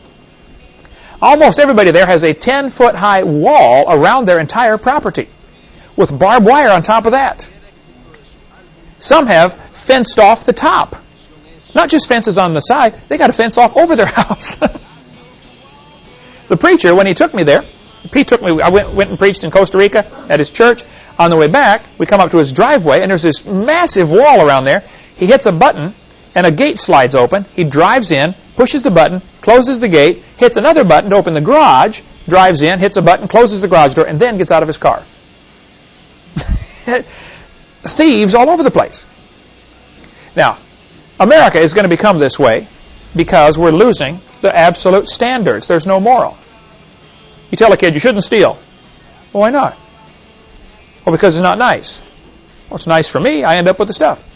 Almost everybody there has a 10-foot high wall around their entire property with barbed wire on top of that. Some have fenced off the top. Not just fences on the side, they got a fence off over their house. The preacher, when he took me there, I went and preached in Costa Rica at his church. On the way back, we come up to his driveway, and there's this massive wall around there. He hits a button, and a gate slides open. He drives in, pushes the button, closes the gate, hits another button to open the garage, drives in, hits a button, closes the garage door, and then gets out of his car. Thieves all over the place. Now, America is going to become this way because we're losing the absolute standards. There's no moral. You tell a kid you shouldn't steal. Well, why not? Well, because it's not nice. Well, it's nice for me. I end up with the stuff.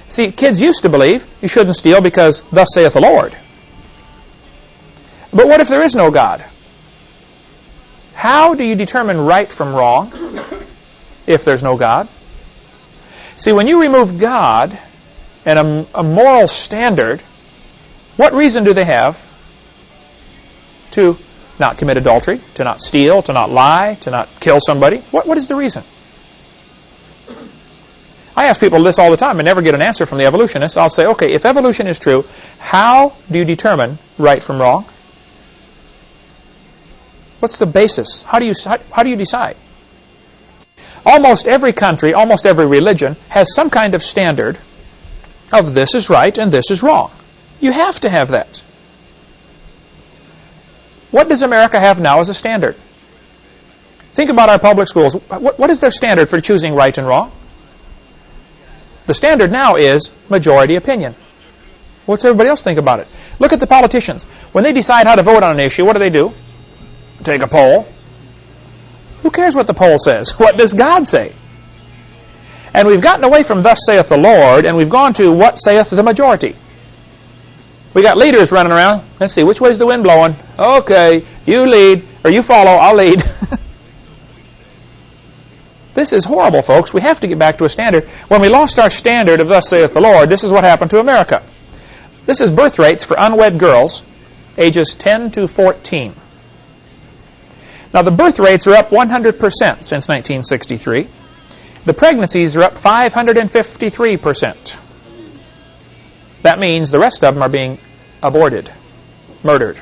See, kids used to believe you shouldn't steal because thus saith the Lord. But what if there is no God? How do you determine right from wrong if there's no God? See, when you remove God and a moral standard, what reason do they have to not commit adultery, to not steal, to not lie, to not kill somebody? What is the reason? I ask people this all the time and never get an answer from the evolutionists. I'll say, okay, if evolution is true, how do you determine right from wrong? What's the basis? How do you decide? Almost every country, almost every religion has some kind of standard of this is right and this is wrong. You have to have that. What does America have now as a standard? Think about our public schools. What is their standard for choosing right and wrong? The standard now is majority opinion. What's everybody else think about it? Look at the politicians. When they decide how to vote on an issue, what do? Take a poll. Who cares what the poll says? What does God say? And we've gotten away from thus saith the Lord, and we've gone to what saith the majority. We got leaders running around. Let's see, which way's the wind blowing? Okay, you lead, or you follow, I'll lead. This is horrible, folks. We have to get back to a standard. When we lost our standard of thus saith the Lord, this is what happened to America. This is birth rates for unwed girls, ages 10 to 14. Now, the birth rates are up 100% since 1963. The pregnancies are up 553%. That means the rest of them are being aborted, murdered.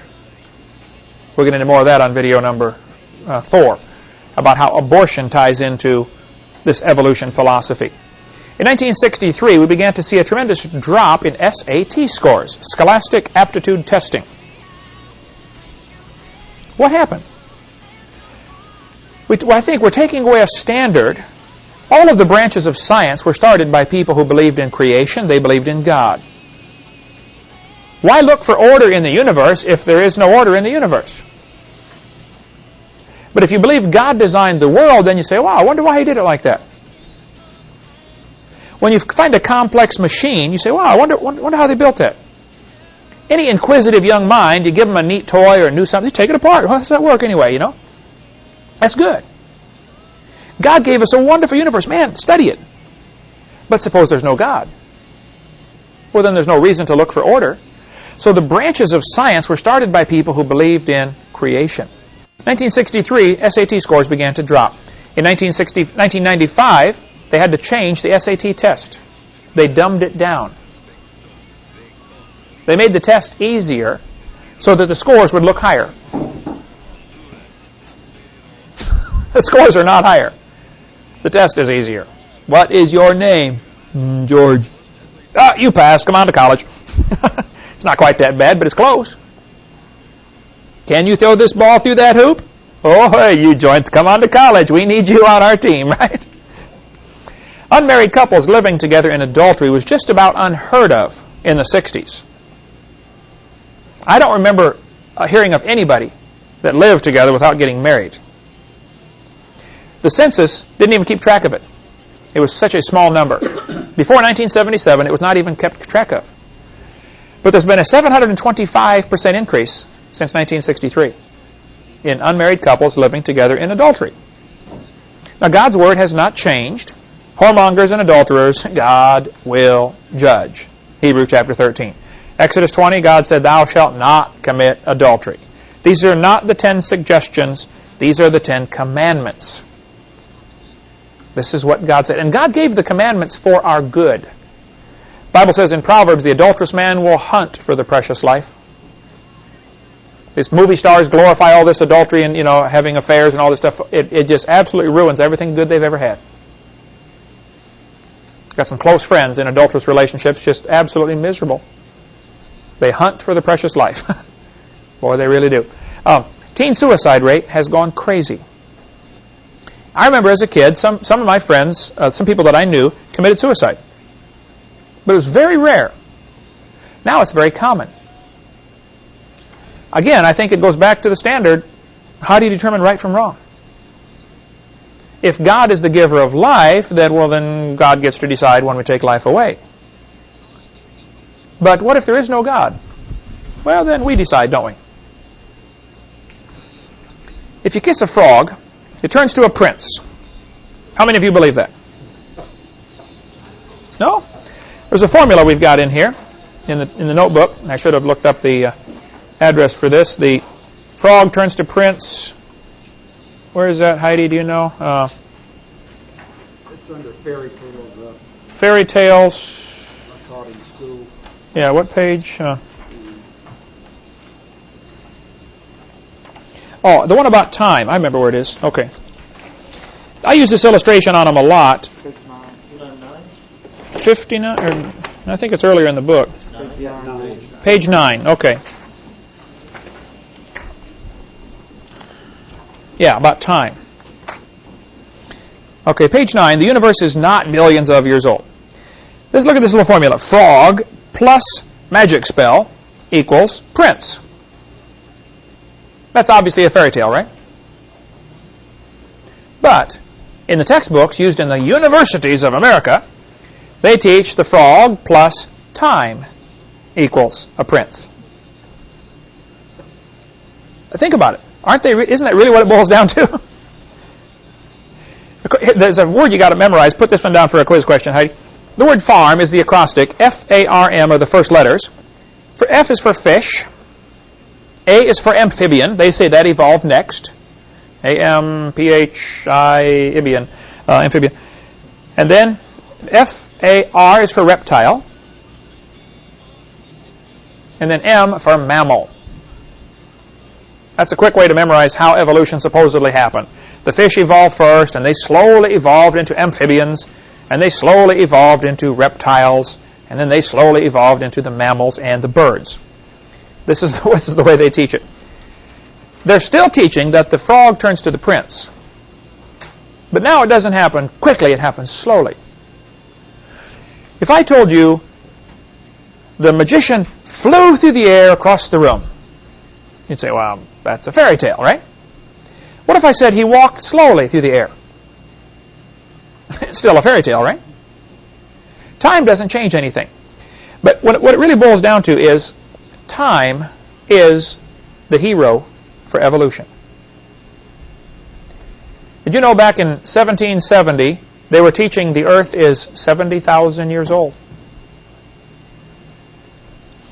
We'll get into more of that on video number 4, about how abortion ties into this evolution philosophy. In 1963, we began to see a tremendous drop in SAT scores, Scholastic Aptitude Testing. What happened? I think we're taking away a standard. All of the branches of science were started by people who believed in creation. They believed in God. Why look for order in the universe if there is no order in the universe? But if you believe God designed the world, then you say, wow, I wonder why he did it like that. When you find a complex machine, you say, wow, I wonder how they built that. Any inquisitive young mind, you give them a neat toy or a new something, you take it apart. How does that work anyway, you know? That's good. God gave us a wonderful universe. Man, study it. But suppose there's no God. Well, then there's no reason to look for order. So the branches of science were started by people who believed in creation. 1963, SAT scores began to drop. In 1995, they had to change the SAT test. They dumbed it down. They made the test easier so that the scores would look higher. The scores are not higher. The test is easier. What is your name? George. You passed. Come on to college. It's not quite that bad, but it's close. Can you throw this ball through that hoop? Oh, hey, you joined. Come on to college. We need you on our team, right? Unmarried couples living together in adultery was just about unheard of in the 60s. I don't remember hearing of anybody that lived together without getting married. The census didn't even keep track of it. It was such a small number. Before 1977, it was not even kept track of. But there's been a 725% increase since 1963 in unmarried couples living together in adultery. Now, God's word has not changed. Whoremongers and adulterers, God will judge. Hebrews chapter 13. Exodus 20, God said, thou shalt not commit adultery. These are not the 10 suggestions. These are the 10 commandments. This is what God said. And God gave the commandments for our good. The Bible says in Proverbs, the adulterous man will hunt for the precious life. These movie stars glorify all this adultery and, having affairs and all this stuff. It just absolutely ruins everything good they've ever had. Got some close friends in adulterous relationships, just absolutely miserable. They hunt for the precious life. Boy, they really do. Teen suicide rate has gone crazy. I remember as a kid, some of my friends, some people that I knew, committed suicide. But it was very rare. Now it's very common. Again, I think it goes back to the standard, how do you determine right from wrong? If God is the giver of life, then God gets to decide when we take life away. But what if there is no God? Well, then we decide, don't we? If you kiss a frog, it turns to a prince. How many of you believe that? No? There's a formula we've got in here, in the notebook. I should have looked up the address for this. The frog turns to prince. Where is that, Heidi? Do you know? It's under fairy tales. Fairy tales. I taught in school. Yeah, what page? Oh, the one about time. I remember where it is. Okay. I use this illustration on them a lot. 59, or I think it's earlier in the book. Page 9. Okay. Yeah, about time. Okay, page 9. The universe is not millions of years old. Let's look at this little formula. Frog plus magic spell equals prince. That's obviously a fairy tale, right? But in the textbooks used in the universities of America, they teach the frog plus time equals a prince. Think about it. Isn't that really what it boils down to? There's a word you got to memorize. Put this one down for a quiz question, Heidi. The word farm is the acrostic. F-A-R-M are the first letters. For F is for fish. A is for amphibian. They say that evolved next. A-M-P-H-I-ibian, amphibian. And then F-A-R is for reptile. And then M for mammal. That's a quick way to memorize how evolution supposedly happened. The fish evolved first, and they slowly evolved into amphibians, and they slowly evolved into reptiles, and then they slowly evolved into the mammals and the birds. This is the way they teach it. They're still teaching that the frog turns to the prince. But now it doesn't happen quickly, it happens slowly. If I told you the magician flew through the air across the room, you'd say, well, that's a fairy tale, right? What if I said he walked slowly through the air? It's still a fairy tale, right? Time doesn't change anything. But what it really boils down to is time is the hero for evolution. Did you know back in 1770 they were teaching the Earth is 70,000 years old?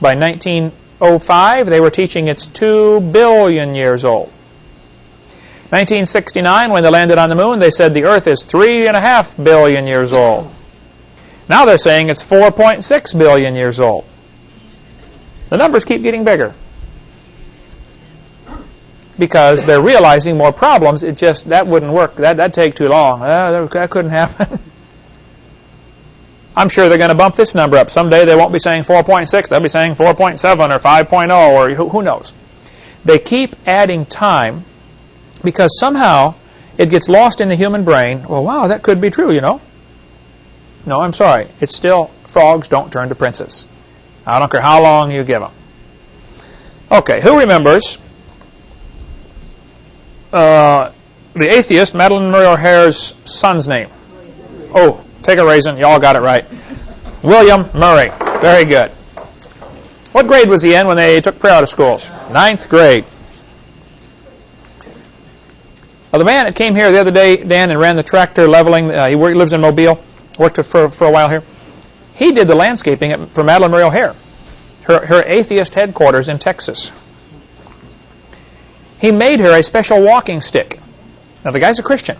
By 1905 they were teaching it's 2 billion years old. 1969 when they landed on the moon they said the Earth is 3.5 billion years old. Now they're saying it's 4.6 billion years old. The numbers keep getting bigger because they're realizing more problems. That wouldn't work. That'd take too long. That couldn't happen. I'm sure they're going to bump this number up. Someday they won't be saying 4.6. They'll be saying 4.7 or 5.0 or who knows. They keep adding time because somehow it gets lost in the human brain. Well, wow, that could be true, you know. No, I'm sorry. It's still frogs don't turn to princes. I don't care how long you give them. Okay, who remembers the atheist Madeleine Murray O'Hare's son's name? Oh, take a raisin. You all got it right. William Murray. Very good. What grade was he in when they took prayer out of schools? 9th grade. Well, the man that came here the other day, Dan, and ran the tractor leveling, he lives in Mobile, worked for a while here. He did the landscaping for Madeleine Murray O'Hare, her atheist headquarters in Texas. He made her a special walking stick. Now, the guy's a Christian.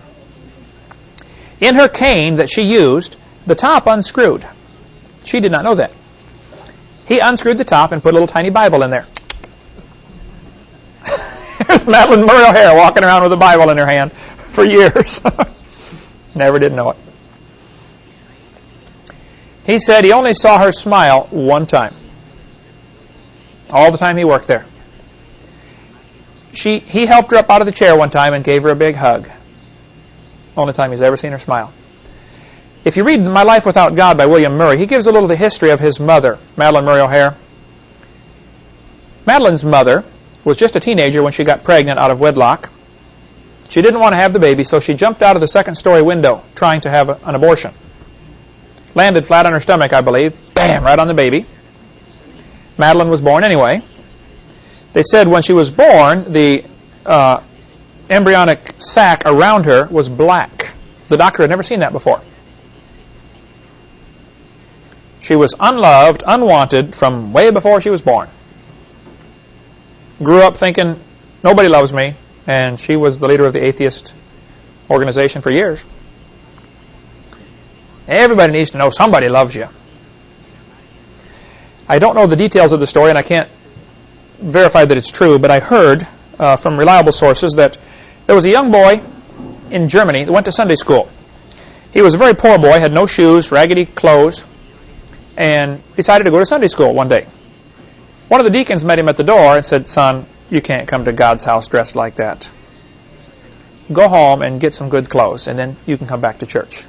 In her cane that she used, the top unscrewed. She did not know that. He unscrewed the top and put a little tiny Bible in there. Here's Madeleine Murray O'Hare walking around with a Bible in her hand for years. Never did know it. He said he only saw her smile one time. All the time he worked there. He helped her up out of the chair one time and gave her a big hug. Only time he's ever seen her smile. If you read My Life Without God by William Murray, he gives a little of the history of his mother, Madeleine Murray O'Hare. Madeleine's mother was just a teenager when she got pregnant out of wedlock. She didn't want to have the baby, so she jumped out of the second-story window trying to have an abortion. Landed flat on her stomach, I believe. Bam! Right on the baby. Madeline was born anyway. They said when she was born, the embryonic sac around her was black. The doctor had never seen that before. She was unloved, unwanted from way before she was born. Grew up thinking, nobody loves me, and she was the leader of the atheist organization for years. Everybody needs to know somebody loves you. I don't know the details of the story, and I can't verify that it's true, but I heard from reliable sources that there was a young boy in Germany that went to Sunday school. He was a very poor boy, had no shoes, raggedy clothes, and decided to go to Sunday school one day. One of the deacons met him at the door and said, "Son, you can't come to God's house dressed like that. Go home and get some good clothes, and then you can come back to church."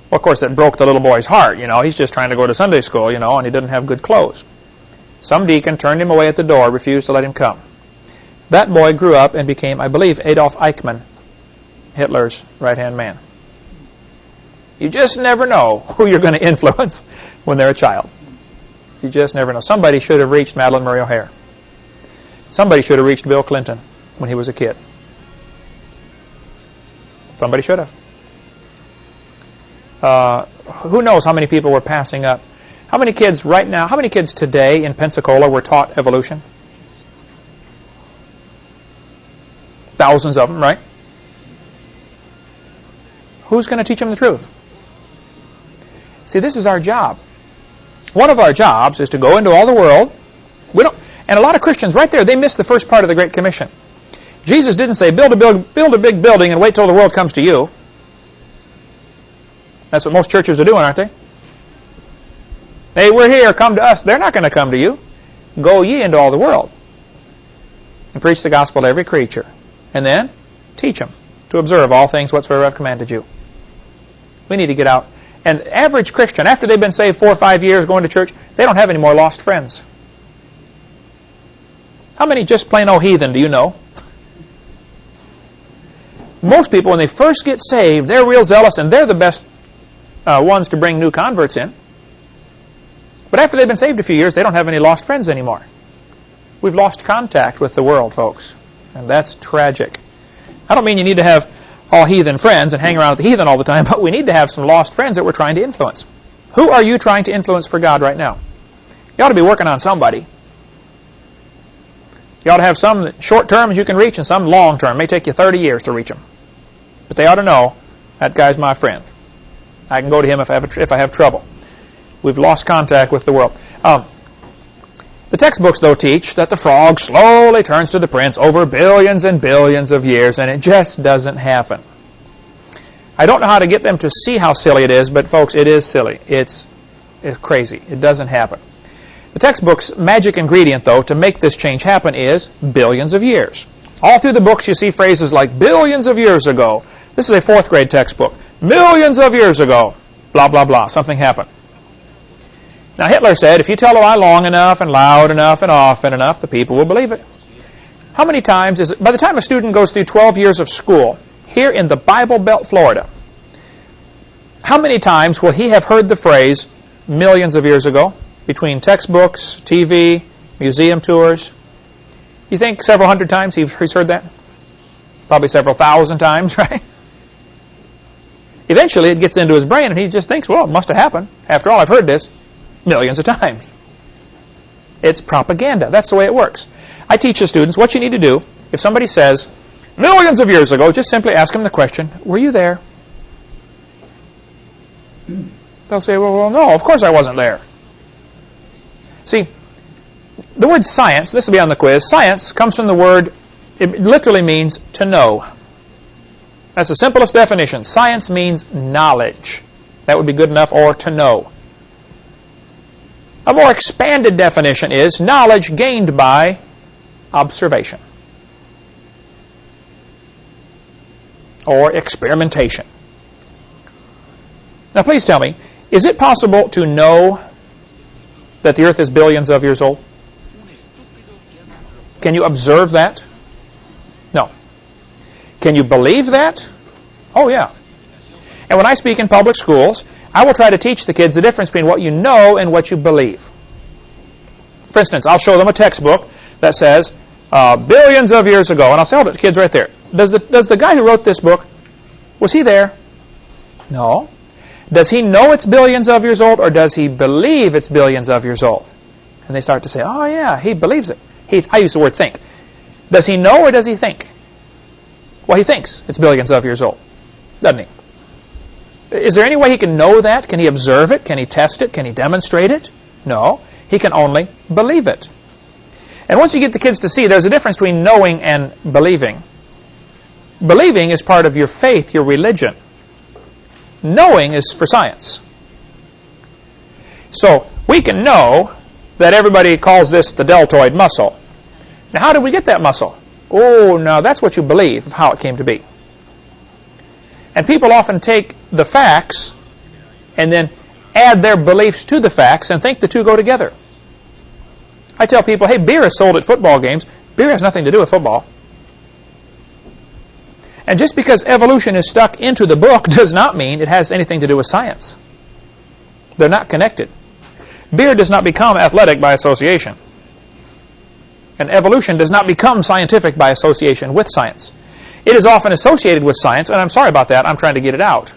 Well, of course, it broke the little boy's heart. He's just trying to go to Sunday school, and he didn't have good clothes. Some deacon turned him away at the door, refused to let him come. That boy grew up and became, I believe, Adolf Eichmann, Hitler's right-hand man. You just never know who you're going to influence when they're a child. You just never know. Somebody should have reached Madalyn Murray O'Hair. Somebody should have reached Bill Clinton when he was a kid. Somebody should have. Who knows how many people were passing up? How many kids right now, how many kids today in Pensacola were taught evolution? Thousands of them, right? Who's going to teach them the truth? See, this is our job. One of our jobs is to go into all the world. And a lot of Christians right there, they miss the first part of the Great Commission. Jesus didn't say, build a big building and wait till the world comes to you. That's what most churches are doing, aren't they? Hey, we're here, come to us. They're not going to come to you. Go ye into all the world and preach the gospel to every creature. And then teach them to observe all things whatsoever I've commanded you. We need to get out. And the average Christian, after they've been saved 4 or 5 years going to church, they don't have any more lost friends. How many just plain old heathen do you know? Most people, when they first get saved, they're real zealous, and they're the best ones to bring new converts in. But after they've been saved a few years, they don't have any lost friends anymore. We've lost contact with the world, folks, and that's tragic. I don't mean you need to have all heathen friends and hang around with the heathen all the time, but we need to have some lost friends that we're trying to influence. Who are you trying to influence for God right now? You ought to be working on somebody. You ought to have some short terms you can reach and some long term. It may take you 30 years to reach them. But they ought to know, that guy's my friend. I can go to him if I have trouble. We've lost contact with the world. The textbooks, though, teach that the frog slowly turns to the prince over billions and billions of years, and it just doesn't happen. I don't know how to get them to see how silly it is, but, folks, it is silly. It's crazy. It doesn't happen. The textbook's magic ingredient, though, to make this change happen is billions of years. All through the books you see phrases like billions of years ago. This is a 4th grade textbook. Millions of years ago, blah, blah, blah. Something happened. Now, Hitler said, if you tell a lie long enough and loud enough and often enough, the people will believe it. How many times is it, by the time a student goes through 12 years of school, here in the Bible Belt, Florida, how many times will he have heard the phrase millions of years ago between textbooks, TV, museum tours? You think several hundred times he's heard that? Probably several thousand times, right? Eventually it gets into his brain and he just thinks, well, it must have happened. After all, I've heard this millions of times. It's propaganda. That's the way it works. I teach the students what you need to do. If somebody says, millions of years ago, just simply ask them the question, were you there? They'll say, well, no, of course I wasn't there. See, the word science, this will be on the quiz, science comes from the word, it literally means to know. That's the simplest definition. Science means knowledge. That would be good enough, or to know. A more expanded definition is knowledge gained by observation or experimentation. Now, please tell me, is it possible to know that the earth is billions of years old? Can you observe that? No. Can you believe that? Oh, yeah. And when I speak in public schools, I will try to teach the kids the difference between what you know and what you believe. For instance, I'll show them a textbook that says, billions of years ago, and I'll say, oh, the kids right there. Does the guy who wrote this book, was he there? No. Does he know it's billions of years old, or does he believe it's billions of years old? And they start to say, oh, yeah, he believes it. I use the word think. Does he know or does he think? Well, he thinks it's billions of years old, doesn't he? Is there any way he can know that? Can he observe it? Can he test it? Can he demonstrate it? No. He can only believe it. And once you get the kids to see there's a difference between knowing and believing. Believing is part of your faith, your religion. Knowing is for science. So we can know that everybody calls this the deltoid muscle. Now, how did we get that muscle? Oh, now that's what you believe of how it came to be. And people often take the facts and then add their beliefs to the facts and think the two go together. I tell people, hey, beer is sold at football games. Beer has nothing to do with football. And just because evolution is stuck into the book does not mean it has anything to do with science. They're not connected. Beer does not become athletic by association. And evolution does not become scientific by association with science. It is often associated with science, and I'm sorry about that. I'm trying to get it out.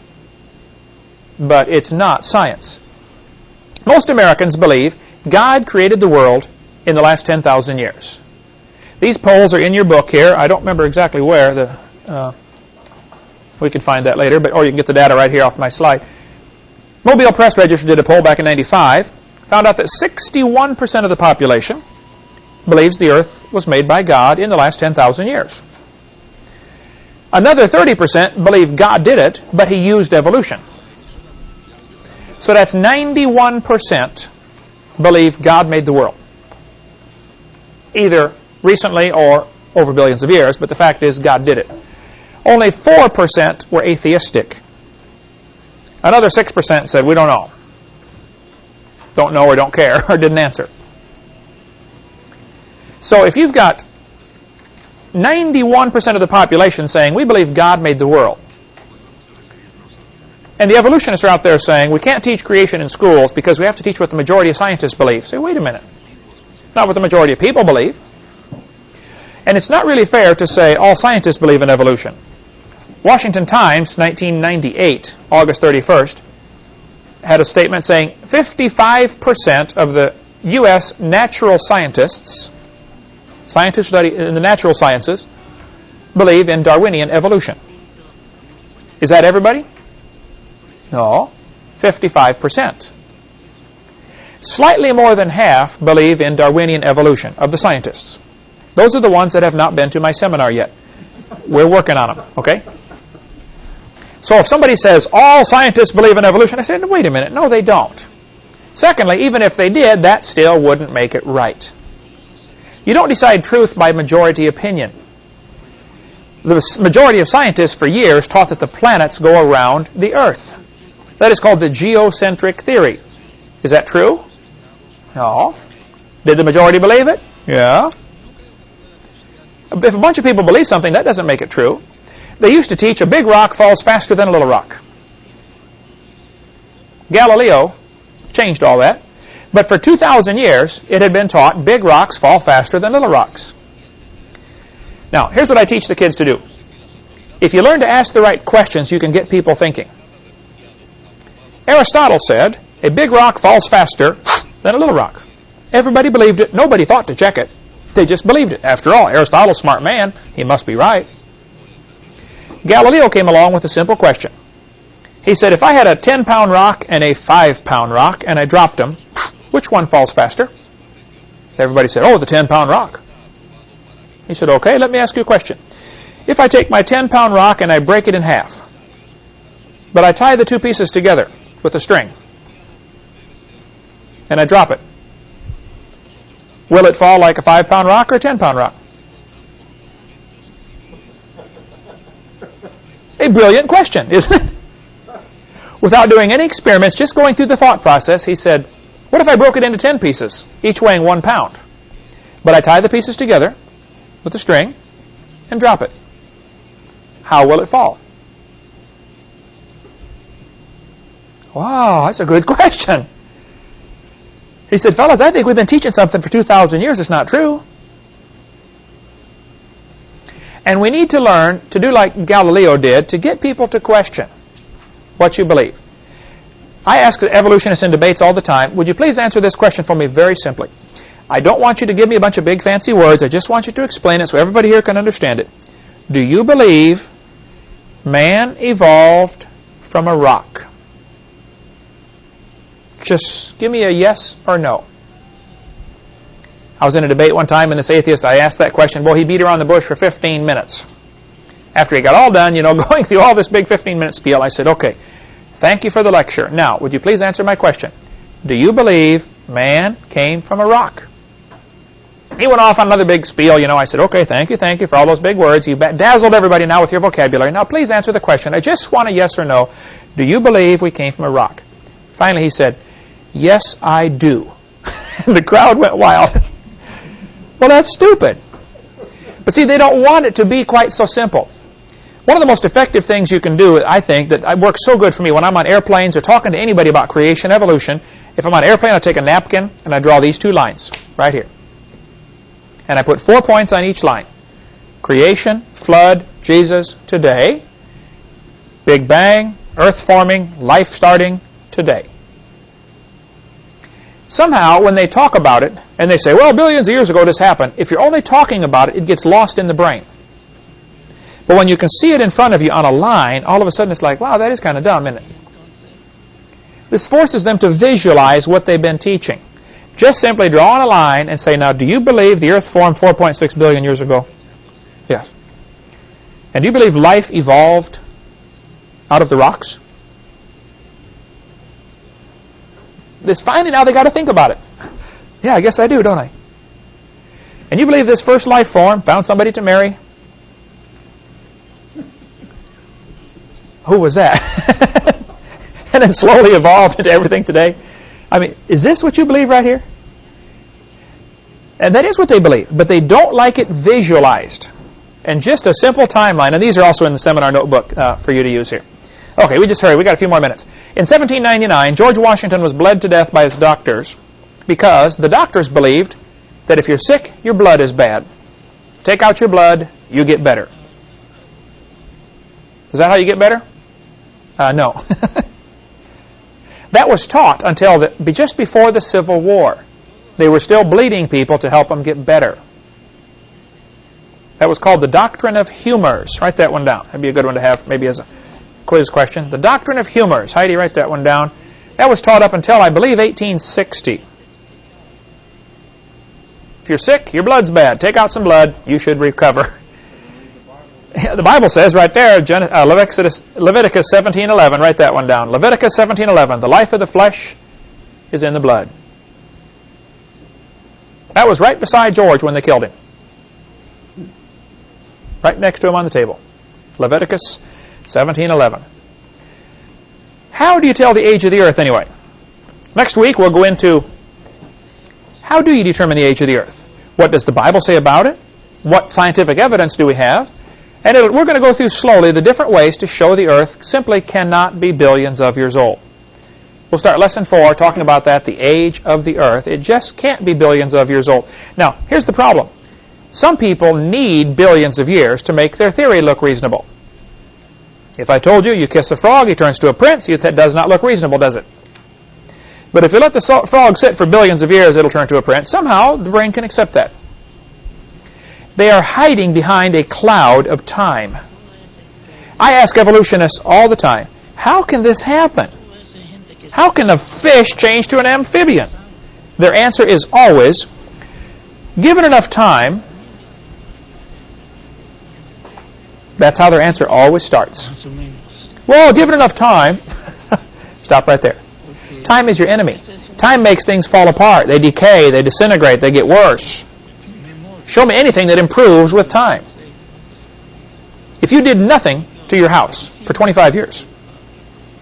But it's not science. Most Americans believe God created the world in the last 10,000 years. These polls are in your book here. I don't remember exactly where. We can find that later, or you can get the data right here off my slide. Mobile Press Register did a poll back in 95. Found out that 61% of the population believes the earth was made by God in the last 10,000 years. Another 30% believe God did it, but he used evolution. So that's 91% believe God made the world. Either recently or over billions of years, but the fact is God did it. Only 4% were atheistic. Another 6% said, we don't know. Don't know or don't care or didn't answer. So if you've got 91% of the population saying, we believe God made the world, and the evolutionists are out there saying, we can't teach creation in schools because we have to teach what the majority of scientists believe. Say, wait a minute. Not what the majority of people believe. And it's not really fair to say all scientists believe in evolution. Washington Times, 1998, August 31st, had a statement saying 55% of the U.S. natural scientists study in the natural sciences, believe in Darwinian evolution. Is that everybody? No, 55%. Slightly more than half believe in Darwinian evolution of the scientists. Those are the ones that have not been to my seminar yet. We're working on them, okay? So if somebody says, all scientists believe in evolution, I say, no, wait a minute, no, they don't. Secondly, even if they did, that still wouldn't make it right. You don't decide truth by majority opinion. The majority of scientists for years taught that the planets go around the Earth. That is called the geocentric theory. Is that true? No. Did the majority believe it? Yeah. If a bunch of people believe something, that doesn't make it true. They used to teach a big rock falls faster than a little rock. Galileo changed all that. But for 2,000 years, it had been taught big rocks fall faster than little rocks. Now, here's what I teach the kids to do. If you learn to ask the right questions, you can get people thinking. Aristotle said, a big rock falls faster than a little rock. Everybody believed it. Nobody thought to check it. They just believed it. After all, Aristotle's a smart man. He must be right. Galileo came along with a simple question. He said, if I had a 10-pound rock and a 5-pound rock, and I dropped them, which one falls faster? Everybody said, oh, the 10-pound rock. He said, okay, let me ask you a question. If I take my 10-pound rock and I break it in half, but I tie the two pieces together with a string, and I drop it, will it fall like a 5-pound rock or a 10-pound rock? A brilliant question, isn't it? Without doing any experiments, just going through the thought process, he said, what if I broke it into 10 pieces, each weighing 1 pound? But I tie the pieces together with a string and drop it. how will it fall? Wow, that's a good question. He said, fellas, I think we've been teaching something for 2,000 years that's not true. And we need to learn to do like Galileo did, to get people to question what you believe. I ask evolutionists in debates all the time, would you please answer this question for me very simply? I don't want you to give me a bunch of big fancy words. I just want you to explain it so everybody here can understand it. Do you believe man evolved from a rock? Just give me a yes or no. I was in a debate one time, and this atheist, I asked that question. Boy, he beat around the bush for 15 minutes. After he got all done, going through all this big 15-minute spiel, I said, okay, thank you for the lecture. Now, would you please answer my question? Do you believe man came from a rock? He went off on another big spiel. I said, okay, thank you for all those big words. You dazzled everybody now with your vocabulary. Now, please answer the question. I just want a yes or no. Do you believe we came from a rock? Finally, he said, yes, I do. And the crowd went wild. Well, that's stupid. But see, they don't want it to be quite so simple. One of the most effective things you can do, I think, that works so good for me when I'm on airplanes or talking to anybody about creation, evolution, if I'm on an airplane, I take a napkin and I draw these two lines right here. And I put 4 points on each line. Creation, flood, Jesus, today. Big Bang, earth forming, life starting, today. Somehow, when they talk about it, and they say, well, billions of years ago this happened, if you're only talking about it, it gets lost in the brain. But when you can see it in front of you on a line, all of a sudden it's like, wow, that is kind of dumb, isn't it? This forces them to visualize what they've been teaching. Just simply draw on a line and say, now, do you believe the earth formed 4.6 billion years ago? Yes. And do you believe life evolved out of the rocks? This finally now they got to think about it. Yeah, I guess I do, don't I? And you believe this first life form found somebody to marry? Who was that? And then slowly evolved into everything today. I mean, is this what you believe right here? And that is what they believe, but they don't like it visualized. And just a simple timeline, and these are also in the seminar notebook for you to use here. Okay, we just hurry. We got a few more minutes. In 1799, George Washington was bled to death by his doctors because the doctors believed that if you're sick, your blood is bad. Take out your blood, you get better. Is that how you get better? No. That was taught until just before the Civil War. They were still bleeding people to help them get better. That was called the doctrine of humors. Write that one down. That'd be a good one to have maybe as a quiz question. The doctrine of humors. Heidi, write that one down. That was taught up until, I believe, 1860. If you're sick, your blood's bad. Take out some blood, you should recover. The Bible says right there, Leviticus 17:11. Write that one down. Leviticus 17:11. The life of the flesh is in the blood. That was right beside George when they killed him. Right next to him on the table. Leviticus 17:11. How do you tell the age of the earth anyway? Next week we'll go into how do you determine the age of the earth? What does the Bible say about it? What scientific evidence do we have? And we're going to go through slowly the different ways to show the earth simply cannot be billions of years old. We'll start lesson 4 talking about that, the age of the earth. It just can't be billions of years old. Now, here's the problem. Some people need billions of years to make their theory look reasonable. If I told you, you kiss a frog, he turns to a prince, that does not look reasonable, does it? But if you let the frog sit for billions of years, it'll turn to a prince. Somehow, the brain can accept that. They are hiding behind a cloud of time. I ask evolutionists all the time, how can this happen? How can a fish change to an amphibian? Their answer is always, given enough time, that's how their answer always starts. Well, given enough time, stop right there. Time is your enemy. Time makes things fall apart. They decay, they disintegrate, they get worse. Show me anything that improves with time. If you did nothing to your house for 25 years,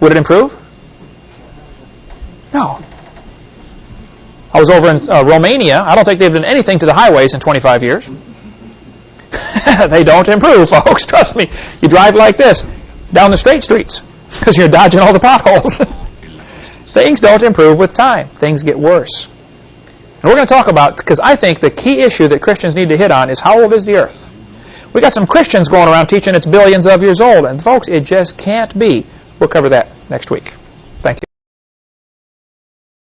would it improve? No. I was over in Romania. I don't think they've done anything to the highways in 25 years. They don't improve, folks. Trust me. You drive like this down the straight streets because you're dodging all the potholes. Things don't improve with time. Things get worse. And we're going to talk about, because I think the key issue that Christians need to hit on is how old is the earth? We got some Christians going around teaching it's billions of years old. And folks, it just can't be. We'll cover that next week.